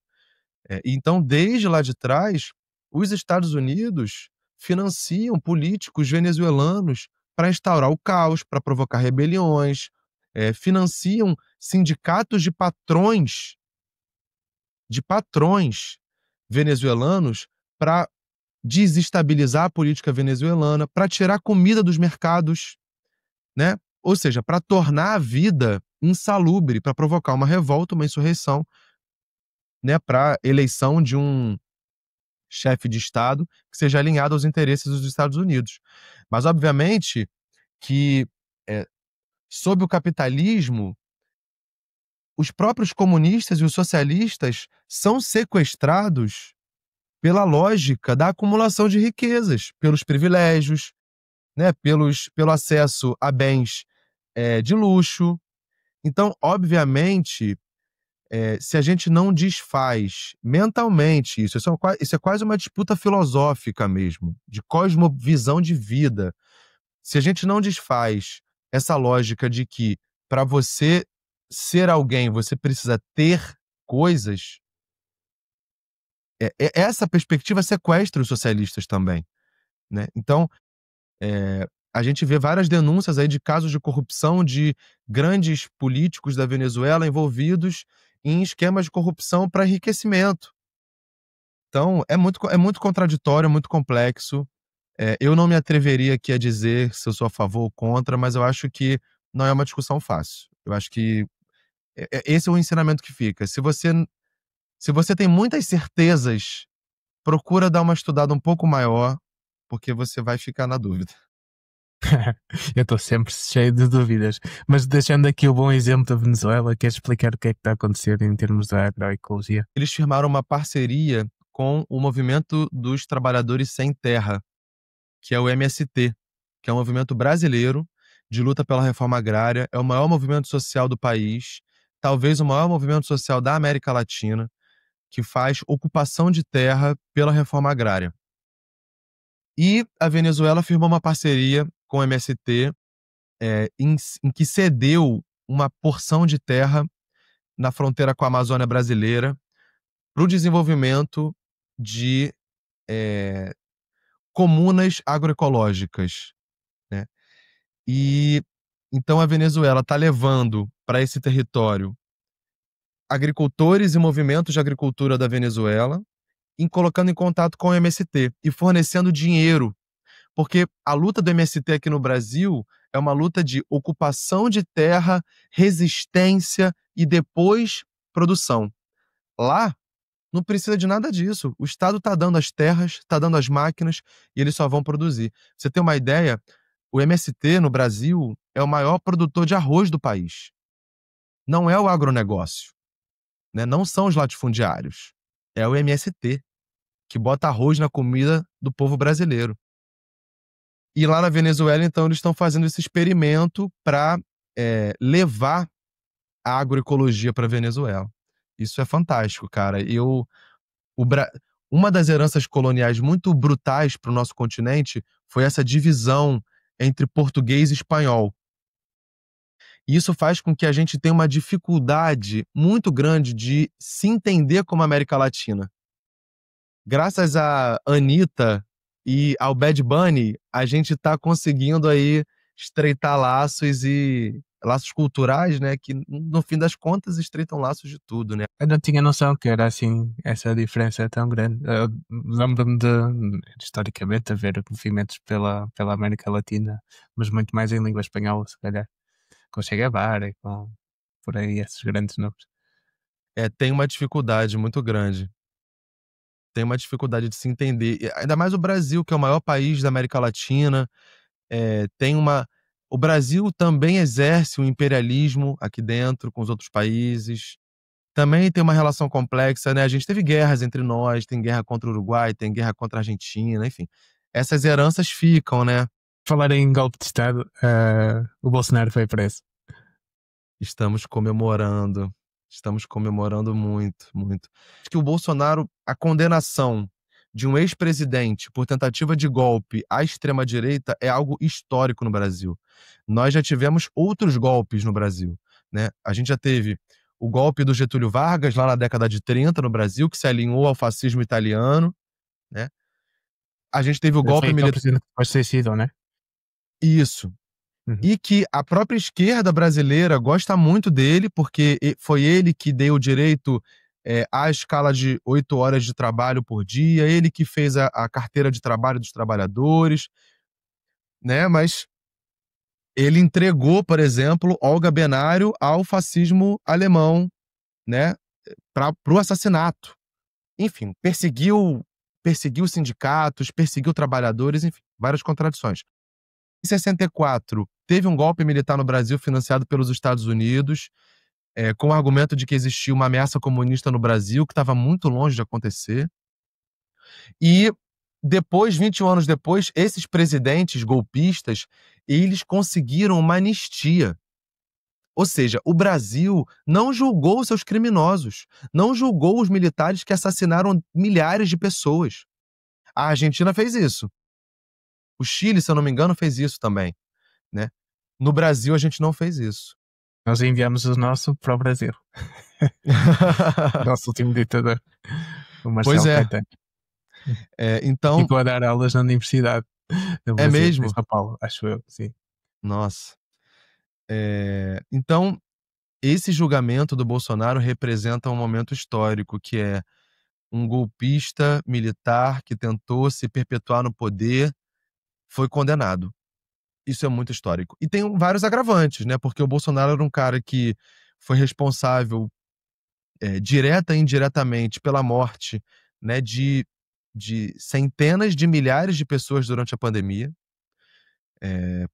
Então, desde lá de trás, os Estados Unidos financiam políticos venezuelanos para instaurar o caos, para provocar rebeliões, financiam sindicatos de patrões venezuelanos para desestabilizar a política venezuelana, para tirar comida dos mercados, né? Ou seja, para tornar a vida insalubre, para provocar uma revolta, uma insurreição, né, para eleição de um chefe de Estado que seja alinhado aos interesses dos Estados Unidos. Mas, obviamente, que sob o capitalismo, os próprios comunistas e os socialistas são sequestrados pela lógica da acumulação de riquezas, pelos privilégios, né, pelo acesso a bens de luxo. Então, obviamente, se a gente não desfaz mentalmente isso é quase uma disputa filosófica mesmo, de cosmovisão de vida. Se a gente não desfaz essa lógica de que para você ser alguém, você precisa ter coisas, essa perspectiva sequestra os socialistas também, né. Então, a gente vê várias denúncias aí de casos de corrupção de grandes políticos da Venezuela envolvidos em esquemas de corrupção para enriquecimento. Então, é muito contraditório, é muito complexo. Eu não me atreveria aqui a dizer se eu sou a favor ou contra, mas eu acho que não é uma discussão fácil. Eu acho que esse é o ensinamento que fica. Se você tem muitas certezas, procura dar uma estudada um pouco maior, porque você vai ficar na dúvida. Eu estou sempre cheio de dúvidas. Mas deixando aqui o bom exemplo da Venezuela, queres explicar o que é que está a acontecer em termos da agroecologia? Eles firmaram uma parceria com o Movimento dos Trabalhadores Sem Terra, que é o MST, que é um movimento brasileiro de luta pela reforma agrária, é o maior movimento social do país, talvez o maior movimento social da América Latina, que faz ocupação de terra pela reforma agrária. E a Venezuela firmou uma parceria com o MST, em que cedeu uma porção de terra na fronteira com a Amazônia brasileira para o desenvolvimento de comunas agroecológicas, né. E então a Venezuela está levando para esse território agricultores e movimentos de agricultura da Venezuela, e colocando em contato com o MST e fornecendo dinheiro, porque a luta do MST aqui no Brasil é uma luta de ocupação de terra, resistência e depois produção. Lá não precisa de nada disso. O Estado está dando as terras, está dando as máquinas e eles só vão produzir. Pra você ter uma ideia, o MST no Brasil é o maior produtor de arroz do país. Não é o agronegócio, né? Não são os latifundiários. É o MST que bota arroz na comida do povo brasileiro. E lá na Venezuela, então, eles estão fazendo esse experimento para levar a agroecologia para a Venezuela. Isso é fantástico, cara. Uma das heranças coloniais muito brutais para o nosso continente foi essa divisão entre português e espanhol. E isso faz com que a gente tenha uma dificuldade muito grande de se entender como América Latina. Graças a Anitta e ao Bad Bunny, a gente está conseguindo aí estreitar laços culturais, né, que no fim das contas estreitam laços de tudo, né. Eu não tinha noção que era assim, essa diferença tão grande. Eu lembro-me historicamente, haver movimentos pela América Latina, mas muito mais em língua espanhola, se calhar, com Che Guevara e com, por aí, esses grandes nomes. Tem uma dificuldade muito grande. Tem uma dificuldade de se entender, e ainda mais o Brasil, que é o maior país da América Latina, o Brasil também exerce um imperialismo aqui dentro com os outros países, também tem uma relação complexa, né, a gente teve guerras entre nós, tem guerra contra o Uruguai, tem guerra contra a Argentina, enfim. Essas heranças ficam, né. Falar em golpe de Estado, o Bolsonaro foi preso. Estamos comemorando muito, muito. Acho que o Bolsonaro, a condenação de um ex-presidente por tentativa de golpe à extrema-direita é algo histórico no Brasil. Nós já tivemos outros golpes no Brasil, né? A gente já teve o golpe do Getúlio Vargas lá na década de 30 no Brasil, que se alinhou ao fascismo italiano, né? A gente teve o Foi golpe aquele militar. presidente que foi suicidado, né? Isso. Uhum. E que a própria esquerda brasileira gosta muito dele, porque foi ele que deu o direito à escala de 8 horas de trabalho por dia, ele que fez a carteira de trabalho dos trabalhadores, né? Mas ele entregou, por exemplo, Olga Benário ao fascismo alemão, né? Para o assassinato. Enfim, perseguiu sindicatos, perseguiu trabalhadores, enfim, várias contradições. Em 64, teve um golpe militar no Brasil financiado pelos Estados Unidos, com o argumento de que existia uma ameaça comunista no Brasil, que estava muito longe de acontecer. E depois, 21 anos depois, esses presidentes golpistas, eles conseguiram uma anistia. Ou seja, o Brasil não julgou seus criminosos, não julgou os militares que assassinaram milhares de pessoas. A Argentina fez isso. O Chile, se eu não me engano, fez isso também, né? No Brasil, a gente não fez isso. Nós enviamos o nosso para o Brasil. Nosso último ditador, o Marcelo Pois é. Caetano. Então, Ficou a dar aulas na Universidade do Brasil, mesmo? em São Paulo, acho eu, sim. Nossa. Então, esse julgamento do Bolsonaro representa um momento histórico, que é um golpista militar que tentou se perpetuar no poder, foi condenado. Isso é muito histórico. E tem vários agravantes, né? Porque o Bolsonaro era um cara que foi responsável, direta e indiretamente, pela morte, né, de centenas de milhares de pessoas durante a pandemia,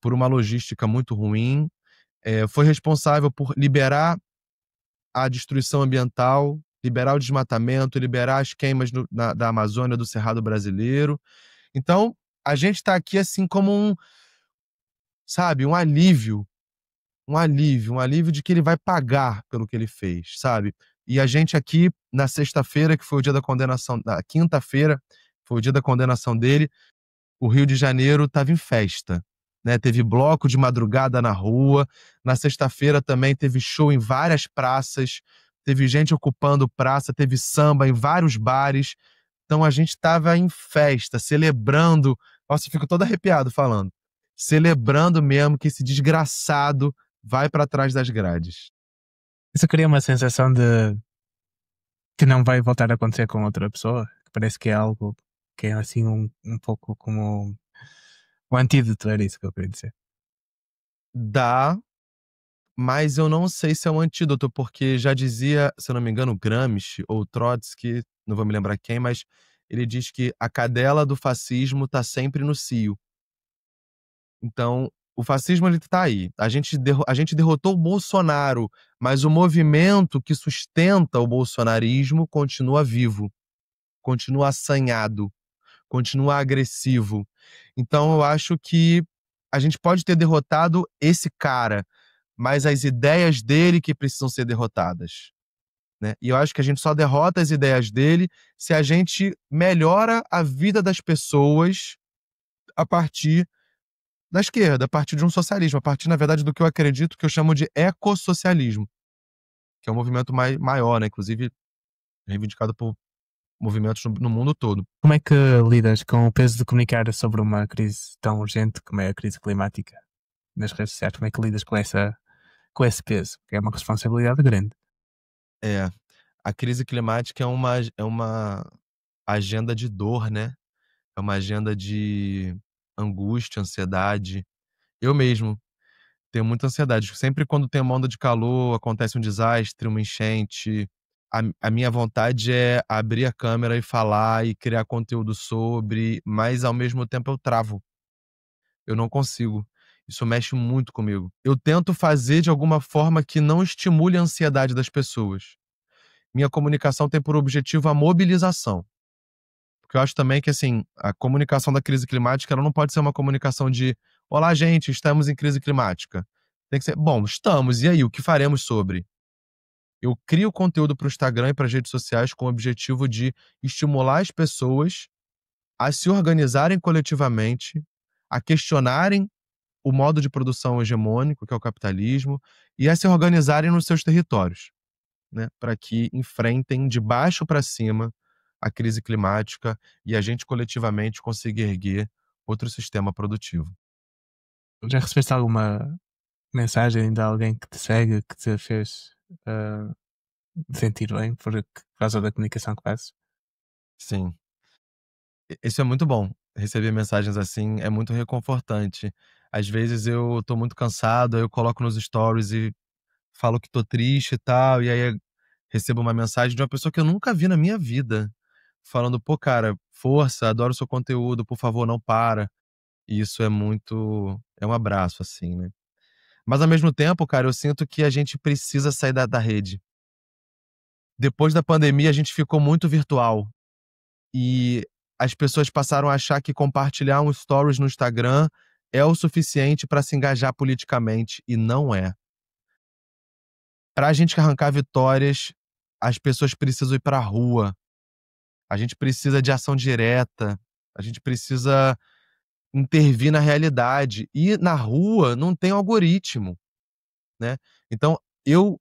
por uma logística muito ruim. Foi responsável por liberar a destruição ambiental, liberar o desmatamento, liberar as queimas da Amazônia, do Cerrado brasileiro. Então, a gente está aqui assim como sabe, um alívio de que ele vai pagar pelo que ele fez, sabe? E a gente aqui, na sexta-feira, que foi o dia da condenação, na quinta-feira, foi o dia da condenação dele, o Rio de Janeiro estava em festa, né? Teve bloco de madrugada na rua, na sexta-feira também teve show em várias praças, teve gente ocupando praça, teve samba em vários bares, então a gente estava em festa, celebrando, nossa, eu fico todo arrepiado falando, celebrando mesmo que esse desgraçado vai para trás das grades. Isso cria uma sensação de que não vai voltar a acontecer com outra pessoa, que parece que é algo que é assim um pouco como o antídoto, era isso que eu queria dizer. Dá, mas eu não sei se é um antídoto, porque já dizia, se eu não me engano, Gramsci ou Trotsky, não vou me lembrar quem, mas ele diz que a cadela do fascismo está sempre no cio. Então, o fascismo ele tá aí. A gente derrotou o Bolsonaro, mas o movimento que sustenta o bolsonarismo continua vivo, continua assanhado, continua agressivo. Então eu acho que a gente pode ter derrotado esse cara, mas as ideias dele que precisam ser derrotadas, né? E eu acho que a gente só derrota as ideias dele se a gente melhora a vida das pessoas a partir da esquerda, a partir de um socialismo, a partir, na verdade, do que eu acredito que eu chamo de ecossocialismo, que é um movimento maior, né? Inclusive reivindicado por movimentos no mundo todo. Como é que lidas com o peso de comunicar sobre uma crise tão urgente como é a crise climática nas redes sociais? Como é que lidas com esse peso? Que é uma responsabilidade grande. A crise climática é uma agenda de dor, né? É uma agenda de angústia, ansiedade. Eu mesmo tenho muita ansiedade. Sempre quando tem uma onda de calor, acontece um desastre, uma enchente, a minha vontade é abrir a câmera e falar e criar conteúdo sobre, mas ao mesmo tempo eu travo. Eu não consigo. Isso mexe muito comigo. Eu tento fazer de alguma forma que não estimule a ansiedade das pessoas. Minha comunicação tem por objetivo a mobilização. Porque eu acho também que, assim, a comunicação da crise climática ela não pode ser uma comunicação de olá gente, estamos em crise climática. Tem que ser, bom, estamos, e aí, o que faremos sobre? Eu crio conteúdo para o Instagram e para as redes sociais com o objetivo de estimular as pessoas a se organizarem coletivamente, a questionarem o modo de produção hegemônico, que é o capitalismo, e a se organizarem nos seus territórios, né, para que enfrentem de baixo para cima a crise climática e a gente coletivamente consiga erguer outro sistema produtivo. Já recebeste alguma mensagem de alguém que te segue, que te fez ah, sentir bem por causa da comunicação que fazes? Sim, isso é muito bom. Receber mensagens assim é muito reconfortante. Às vezes eu tô muito cansado, aí eu coloco nos stories e falo que tô triste e tal, e aí recebo uma mensagem de uma pessoa que eu nunca vi na minha vida, falando: "Pô, cara, força, adoro o seu conteúdo, por favor, não para". E isso é um abraço, assim, né. Mas ao mesmo tempo, cara, eu sinto que a gente precisa sair da rede. Depois da pandemia, a gente ficou muito virtual e as pessoas passaram a achar que compartilhar um stories no Instagram é o suficiente para se engajar politicamente, e não é. Pra gente arrancar vitórias, as pessoas precisam ir pra rua, a gente precisa de ação direta, a gente precisa intervir na realidade, e na rua não tem algoritmo, né. Então eu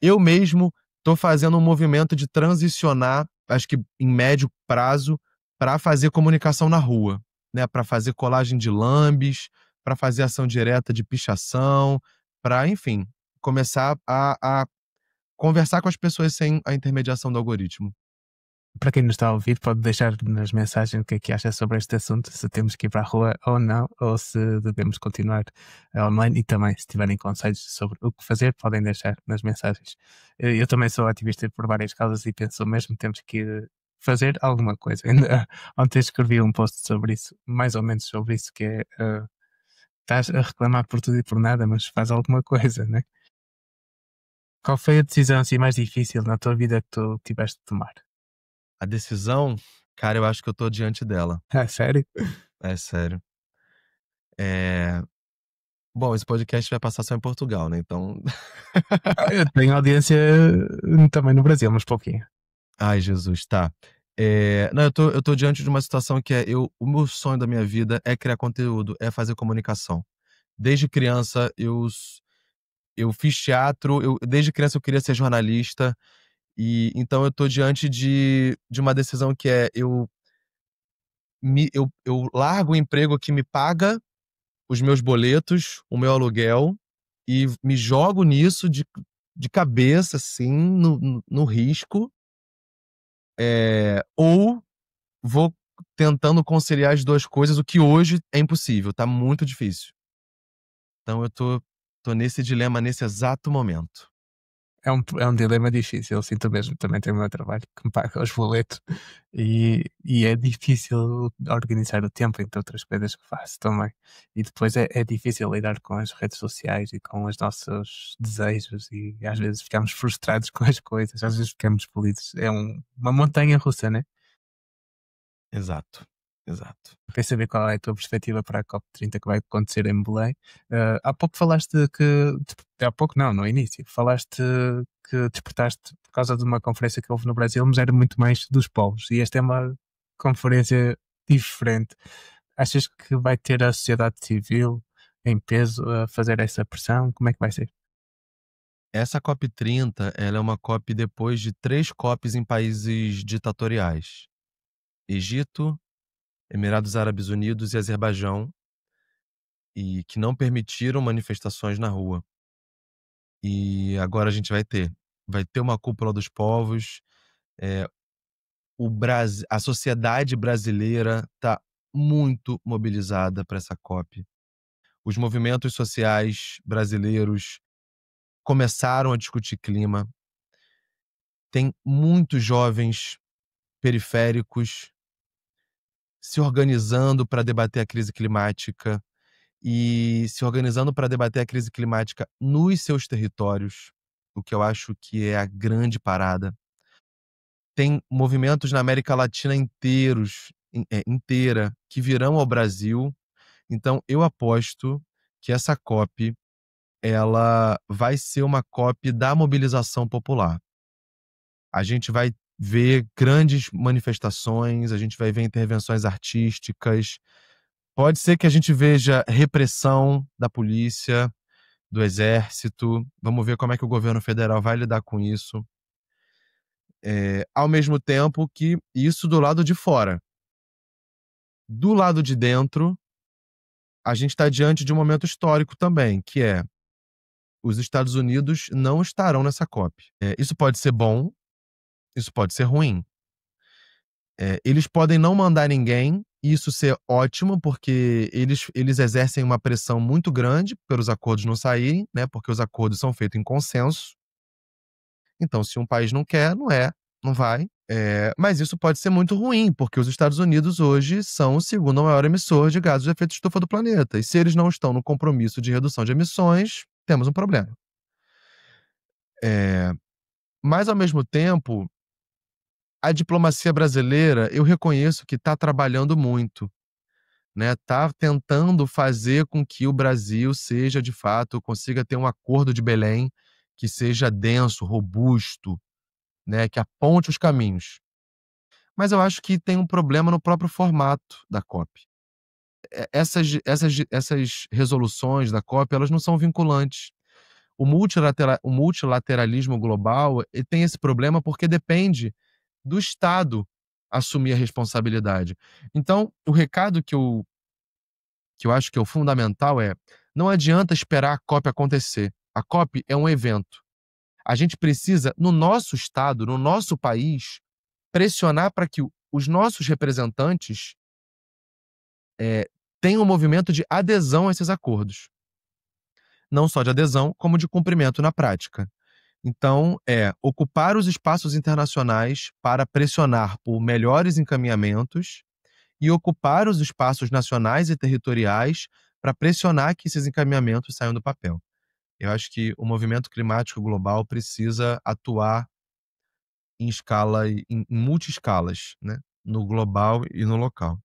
eu mesmo tô fazendo um movimento de transicionar, acho que em médio prazo, pra fazer comunicação na rua, né, pra fazer colagem de lambes, pra fazer ação direta de pichação, pra, enfim, começar a conversar com as pessoas sem a intermediação do algoritmo. Para quem nos está a ouvir, pode deixar nas mensagens o que é que acha sobre este assunto, se temos que ir para a rua ou não, ou se devemos continuar online, e também, se tiverem conselhos sobre o que fazer, podem deixar nas mensagens. Eu também sou ativista por várias causas e penso mesmo que temos que fazer alguma coisa. Ainda ontem escrevi um post sobre isso, mais ou menos sobre isso, que é estás a reclamar por tudo e por nada, mas faz alguma coisa, né? Qual foi a decisão assim, mais difícil na tua vida que tu tiveste de tomar? A decisão, cara, eu acho que eu tô diante dela. Ah, sério? É sério. Eh, bom, esse podcast vai passar só em Portugal, né, então Eu tenho audiência também no Brasil, mas pouquinho. ai, Jesus, tá. Não, eu tô diante de uma situação que o meu sonho da minha vida é criar conteúdo, é fazer comunicação. Desde criança eu fiz teatro, desde criança eu queria ser jornalista, e então eu tô diante de uma decisão que é eu largo o emprego que me paga os meus boletos, o meu aluguel, e me jogo nisso de cabeça, assim, no risco, ou vou tentando conciliar as 2 coisas, o que hoje é impossível, tá muito difícil. Então eu tô nesse dilema nesse exato momento. É um dilema difícil, eu sinto mesmo. Também tenho o meu trabalho que me paga os boletos e é difícil organizar o tempo entre outras coisas que faço também. E depois é difícil lidar com as redes sociais e com os nossos desejos e às vezes ficamos frustrados com as coisas, às vezes ficamos felizes. É uma montanha russa, né? Exato, exato. Queria saber qual é a tua perspectiva para a COP30 que vai acontecer em Belém. Há pouco falaste que. Há pouco não, no início. Falaste que despertaste por causa de uma conferência que houve no Brasil, mas era muito mais dos povos. E esta é uma conferência diferente. Achas que vai ter a sociedade civil em peso a fazer essa pressão? Como é que vai ser? Essa COP30, ela é uma COP depois de 3 COPs em países ditatoriais: Egito, Emirados Árabes Unidos e Azerbaijão, e que não permitiram manifestações na rua. E agora a gente vai ter uma cúpula dos povos, eh, a sociedade brasileira está muito mobilizada para essa COP. Os movimentos sociais brasileiros começaram a discutir clima. Tem muitos jovens periféricos se organizando para debater a crise climática e se organizando para debater a crise climática nos seus territórios, o que eu acho que é a grande parada. Tem movimentos na América Latina inteira que virão ao Brasil, Então, eu aposto que essa COP, ela vai ser uma COP da mobilização popular. A gente vai ver grandes manifestações, a gente vai ver intervenções artísticas. Pode ser que a gente veja repressão da polícia, do exército. Vamos ver como é que o governo federal vai lidar com isso. Ao mesmo tempo que isso do lado de fora. Do lado de dentro, a gente está diante de um momento histórico também, que é os Estados Unidos não estarão nessa COP. Isso pode ser bom, isso pode ser ruim. Eles podem não mandar ninguém, e isso ser ótimo, porque eles exercem uma pressão muito grande pelos acordos não saírem, né? Porque os acordos são feitos em consenso. Então, se um país não quer, não vai. Mas isso pode ser muito ruim, porque os Estados Unidos hoje são o segundo maior emissor de gases de efeito estufa do planeta. E se eles não estão no compromisso de redução de emissões, temos um problema. Mas, ao mesmo tempo, a diplomacia brasileira, eu reconheço que está trabalhando muito, né? Está tentando fazer com que o Brasil seja, de fato, consiga ter um acordo de Belém que seja denso, robusto, né? Que aponte os caminhos. Mas eu acho que tem um problema no próprio formato da COP. Essas resoluções da COP, elas não são vinculantes. O multilateralismo global tem esse problema porque depende do Estado assumir a responsabilidade. Então, o recado que eu acho que é o fundamental não adianta esperar a COP acontecer. A COP é um evento. A gente precisa, no nosso Estado, no nosso país, pressionar para que os nossos representantes tenham um movimento de adesão a esses acordos. Não só de adesão, como de cumprimento na prática. Então, ocupar os espaços internacionais para pressionar por melhores encaminhamentos e ocupar os espaços nacionais e territoriais para pressionar que esses encaminhamentos saiam do papel. Eu acho que o movimento climático global precisa atuar em multi-escalas, né? No global e no local.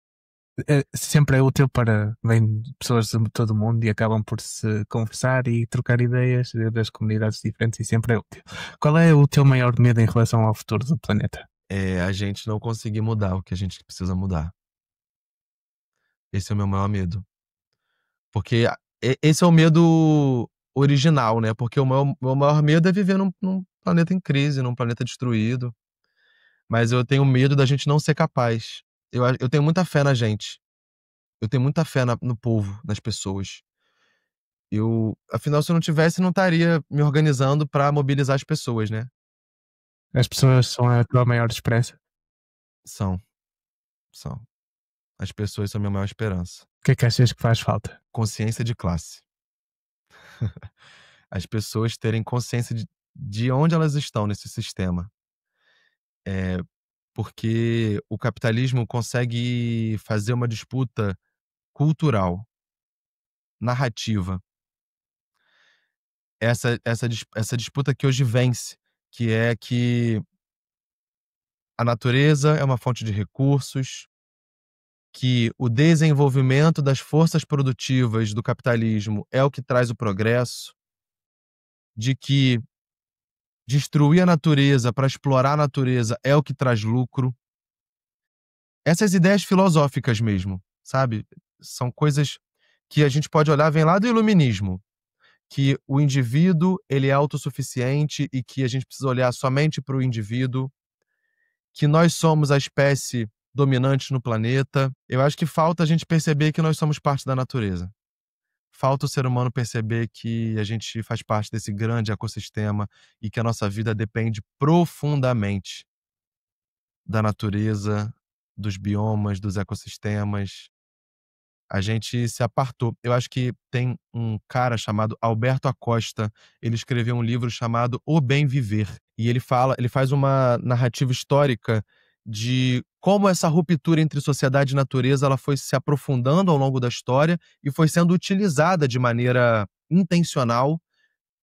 Sempre é útil para vem pessoas de todo o mundo e acabam por se conversar e trocar ideias das comunidades diferentes e sempre é útil. Qual é o teu maior medo em relação ao futuro do planeta? A gente não conseguir mudar o que a gente precisa mudar. Esse é o meu maior medo. Porque esse é o medo original, né? Porque o meu maior medo é viver num planeta em crise, num planeta destruído. Mas eu tenho medo da gente não ser capaz. Eu tenho muita fé na gente. Eu tenho muita fé no povo, nas pessoas. Afinal, se eu não tivesse, não estaria me organizando para mobilizar as pessoas, né? As pessoas são a tua maior esperança? São. As pessoas são a minha maior esperança. O que é que achas que faz falta? Consciência de classe. As pessoas terem consciência de onde elas estão nesse sistema. Porque o capitalismo consegue fazer uma disputa cultural, narrativa. Essa disputa que hoje vence, que é que a natureza é uma fonte de recursos, que o desenvolvimento das forças produtivas do capitalismo é o que traz o progresso, de que destruir a natureza para explorar a natureza é o que traz lucro. Essas ideias filosóficas mesmo, sabe? São coisas que a gente pode olhar, vem lá do iluminismo, que o indivíduo ele é autossuficiente e que a gente precisa olhar somente para o indivíduo, que nós somos a espécie dominante no planeta. Eu acho que falta a gente perceber que nós somos parte da natureza. Falta o ser humano perceber que a gente faz parte desse grande ecossistema e que a nossa vida depende profundamente da natureza, dos biomas, dos ecossistemas. A gente se apartou. Eu acho que tem um cara chamado Alberto Acosta, ele escreveu um livro chamado O Bem Viver, e ele faz uma narrativa histórica de como essa ruptura entre sociedade e natureza ela foi se aprofundando ao longo da história e foi sendo utilizada de maneira intencional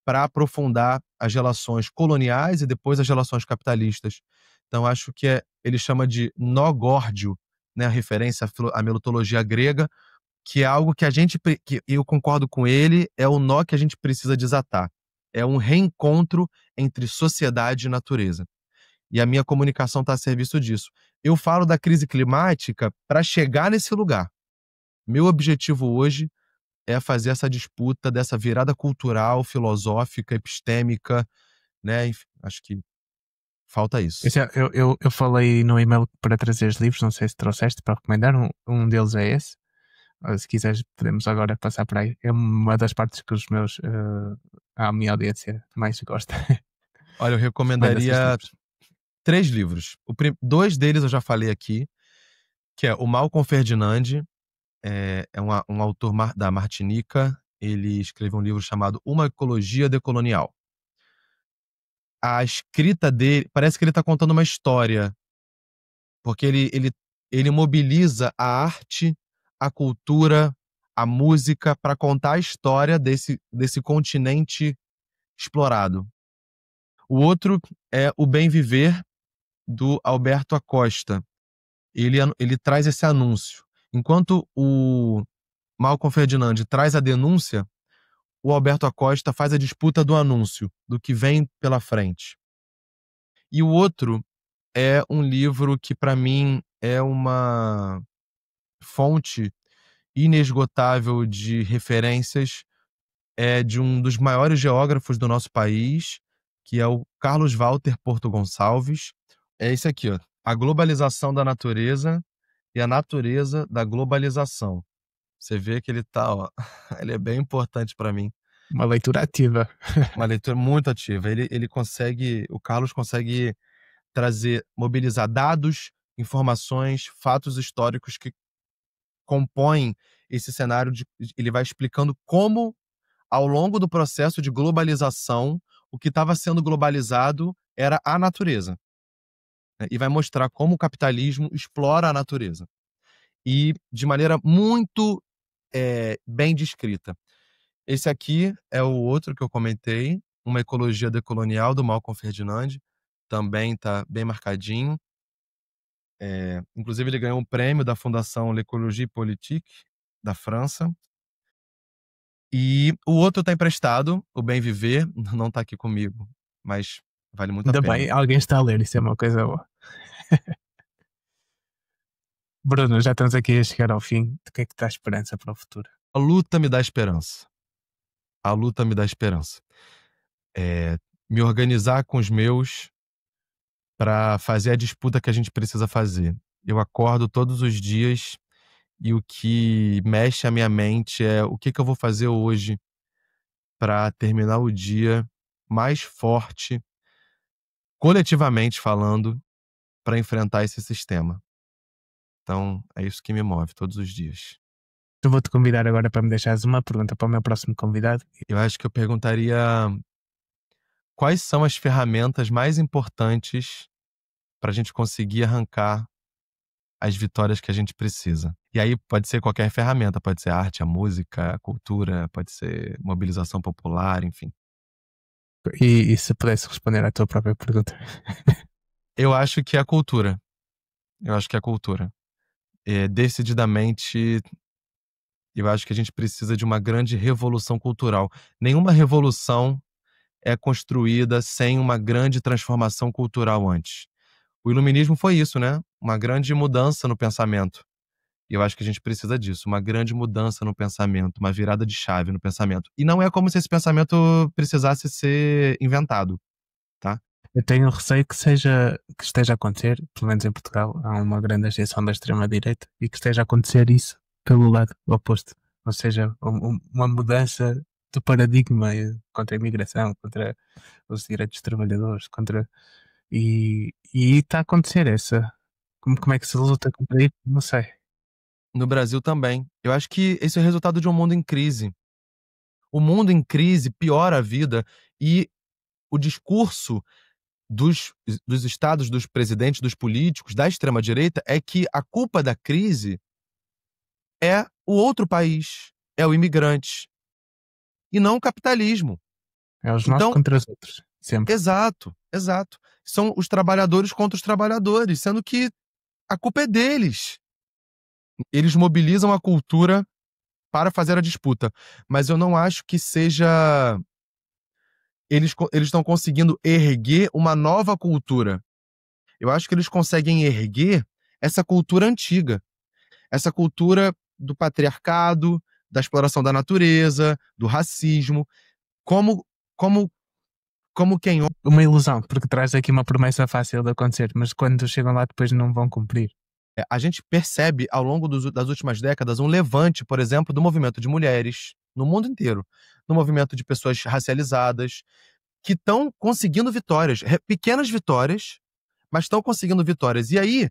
para aprofundar as relações coloniais e depois as relações capitalistas. Então acho que ele chama de nó górdio, né, a referência à mitologia grega, que é algo que que eu concordo com ele, é o nó que a gente precisa desatar. É um reencontro entre sociedade e natureza. E a minha comunicação está a serviço disso. Eu falo da crise climática para chegar nesse lugar. Meu objetivo hoje é fazer essa disputa dessa virada cultural, filosófica, epistêmica, né? Enfim, acho que falta isso. Eu falei no e-mail para trazer os livros, não sei se trouxeste para recomendar, um deles é esse. Se quiseres, podemos agora passar por aí. É uma das partes que a minha audiência mais gosta. Olha, eu recomendaria 3 livros. 2 deles eu já falei aqui, que é o Malcolm Ferdinand, é um autor da Martinica. Ele escreveu um livro chamado Uma Ecologia Decolonial. A escrita dele, parece que ele está contando uma história, porque ele mobiliza a arte, a cultura, a música para contar a história desse continente explorado. O outro é O Bem Viver, do Alberto Acosta. Ele traz esse anúncio. Enquanto o Malcolm Ferdinand traz a denúncia, o Alberto Acosta faz a disputa do anúncio, do que vem pela frente. E o outro é um livro que, para mim, é uma fonte inesgotável de referências, é de um dos maiores geógrafos do nosso país, que é o Carlos Walter Porto Gonçalves. É esse aqui, ó. A Globalização da Natureza e a Natureza da Globalização. Você vê que ele tá, ó, ele é bem importante para mim. Uma leitura ativa. Uma leitura muito ativa. O Carlos consegue mobilizar dados, informações, fatos históricos que compõem esse cenário. Ele vai explicando como, ao longo do processo de globalização, o que estava sendo globalizado era a natureza. E vai mostrar como o capitalismo explora a natureza. E de maneira muito bem descrita. Esse aqui é o outro que eu comentei, Uma Ecologia Decolonial, do Malcolm Ferdinand. Também está bem marcadinho. Inclusive, ele ganhou um prêmio da Fundação L'Écologie Politique, da França. E o outro está emprestado, O Bem Viver, não está aqui comigo, mas vale muito a Ainda pena. bem, alguém está a ler, isso é uma coisa boa. Bruno, já estamos aqui a chegar ao fim. Do que é que dá esperança para o futuro? A luta me dá esperança. A luta me dá esperança. Me organizar com os meus para fazer a disputa que a gente precisa fazer. Eu acordo todos os dias e o que mexe a minha mente é o que eu vou fazer hoje para terminar o dia mais forte, coletivamente falando, para enfrentar esse sistema. Então, é isso que me move todos os dias. Eu vou-te convidar agora para me deixares uma pergunta para o meu próximo convidado. Eu acho que eu perguntaria quais são as ferramentas mais importantes para a gente conseguir arrancar as vitórias que a gente precisa. E aí pode ser qualquer ferramenta, pode ser a arte, a música, a cultura, pode ser mobilização popular, enfim. E se pudesse responder à tua própria pergunta? Eu acho que é a cultura. Decididamente, eu acho que a gente precisa de uma grande revolução cultural. Nenhuma revolução é construída sem uma grande transformação cultural antes. O iluminismo foi isso, né? Uma grande mudança no pensamento. E eu acho que a gente precisa disso, uma grande mudança no pensamento, uma virada de chave no pensamento. E não é como se esse pensamento precisasse ser inventado, tá? Eu tenho receio que esteja a acontecer, pelo menos em Portugal, há uma grande ascensão da extrema-direita e que esteja a acontecer isso pelo lado oposto. Ou seja, uma mudança do paradigma contra a imigração, contra os direitos dos trabalhadores, e está a acontecer essa. Como é que se luta contra isso? Não sei. No Brasil também. Eu acho que esse é o resultado de um mundo em crise. O mundo em crise piora a vida e o discurso dos estados, dos presidentes, dos políticos, da extrema-direita é que a culpa da crise é o outro país, é o imigrante, e não o capitalismo. É os nossos contra os outros, sempre. Exato. São os trabalhadores contra os trabalhadores, sendo que a culpa é deles. Eles mobilizam a cultura para fazer a disputa. Mas eu não acho que seja... Eles estão conseguindo erguer uma nova cultura. Eu acho que eles conseguem erguer essa cultura antiga. Essa cultura do patriarcado, da exploração da natureza, do racismo, como quem... Uma ilusão, porque traz aqui uma promessa fácil de acontecer, mas quando chegam lá depois não vão cumprir. A gente percebe ao longo das últimas décadas um levante, por exemplo, do movimento de mulheres no mundo inteiro, no movimento de pessoas racializadas, que estão conseguindo vitórias, pequenas vitórias, mas estão conseguindo vitórias. E aí,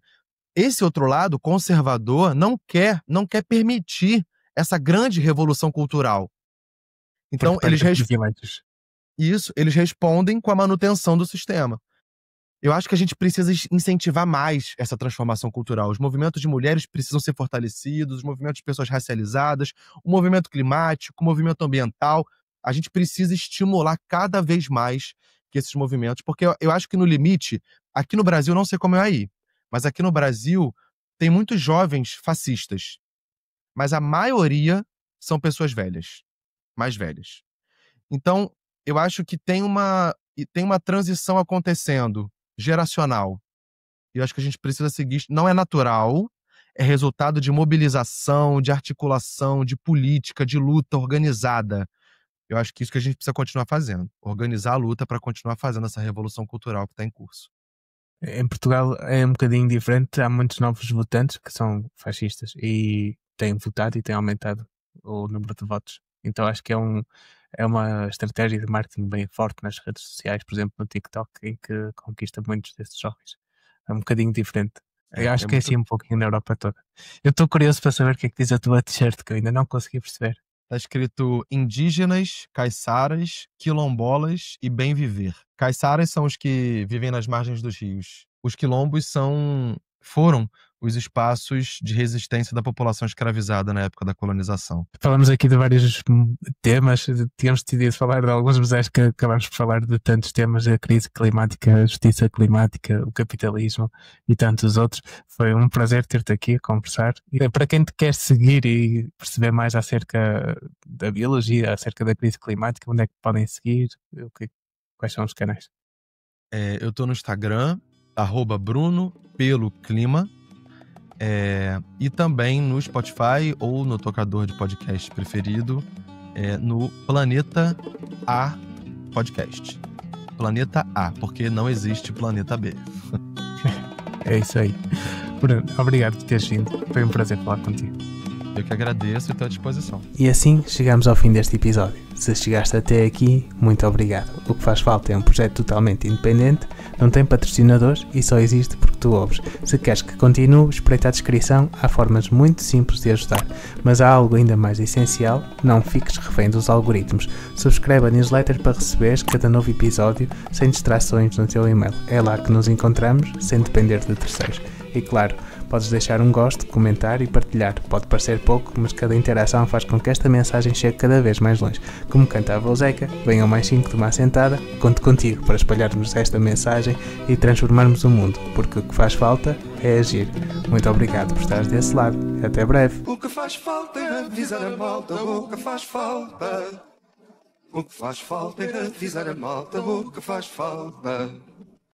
esse outro lado conservador não quer permitir essa grande revolução cultural. Então, eles respondem com a manutenção do sistema. Eu acho que a gente precisa incentivar mais essa transformação cultural. Os movimentos de mulheres precisam ser fortalecidos, os movimentos de pessoas racializadas, o movimento climático, o movimento ambiental. A gente precisa estimular cada vez mais que esses movimentos, porque eu acho que no limite, aqui no Brasil, não sei como é aí, mas aqui no Brasil tem muitos jovens fascistas, mas a maioria são pessoas velhas, mais velhas. Então, eu acho que tem uma transição acontecendo, geracional. E eu acho que a gente precisa seguir. Não é natural, é resultado de mobilização, de articulação, de política, de luta organizada. Eu acho que isso que a gente precisa continuar fazendo. Organizar a luta para continuar fazendo essa revolução cultural que está em curso. Em Portugal é um bocadinho diferente. Há muitos novos votantes que são fascistas e têm votado e têm aumentado o número de votos. Então acho que é uma estratégia de marketing bem forte nas redes sociais, por exemplo no TikTok, em que conquista muitos desses jovens. É um bocadinho diferente. Eu acho que é assim um pouquinho na Europa toda. Eu estou curioso para saber o que é que diz a tua t-shirt, que eu ainda não consegui perceber. Está escrito indígenas, caiçaras, quilombolas e bem viver. Caiçaras são os que vivem nas margens dos rios. Os quilombos foram os espaços de resistência da população escravizada na época da colonização. Falamos aqui de vários temas, tínhamos decidido falar de alguns, mas acho que acabamos por falar de tantos temas, a crise climática, a justiça climática, o capitalismo e tantos outros. Foi um prazer ter-te aqui a conversar. E para quem te quer seguir e perceber mais acerca da biologia, acerca da crise climática, onde é que podem seguir? Quais são os canais? Eu estou no Instagram, @BrunoPeloClima. E também no Spotify ou no tocador de podcast preferido, no Planeta A Podcast. Planeta A, porque não existe Planeta B. É isso aí. Bruno, obrigado por teres vindo. Foi um prazer falar contigo. Eu que agradeço e estou à disposição. E assim chegamos ao fim deste episódio. Se chegaste até aqui, muito obrigado. O que faz falta é um projeto totalmente independente, não tem patrocinadores e só existe porque tu ouves. Se queres que continue, espreita a descrição, há formas muito simples de ajudar. Mas há algo ainda mais essencial, não fiques refém dos algoritmos. Subscreve a newsletter para receberes cada novo episódio sem distrações no teu e-mail. É lá que nos encontramos, sem depender de terceiros. E claro, podes deixar um gosto, comentar e partilhar. Pode parecer pouco, mas cada interação faz com que esta mensagem chegue cada vez mais longe. Como cantava o Zeca, venham mais 5 de uma assentada, conto contigo para espalharmos esta mensagem e transformarmos o mundo, porque o que faz falta é agir. Muito obrigado por estares desse lado. Até breve. O que faz falta é avisar a malta, o que faz falta. O que faz falta é avisar a malta, o que faz falta.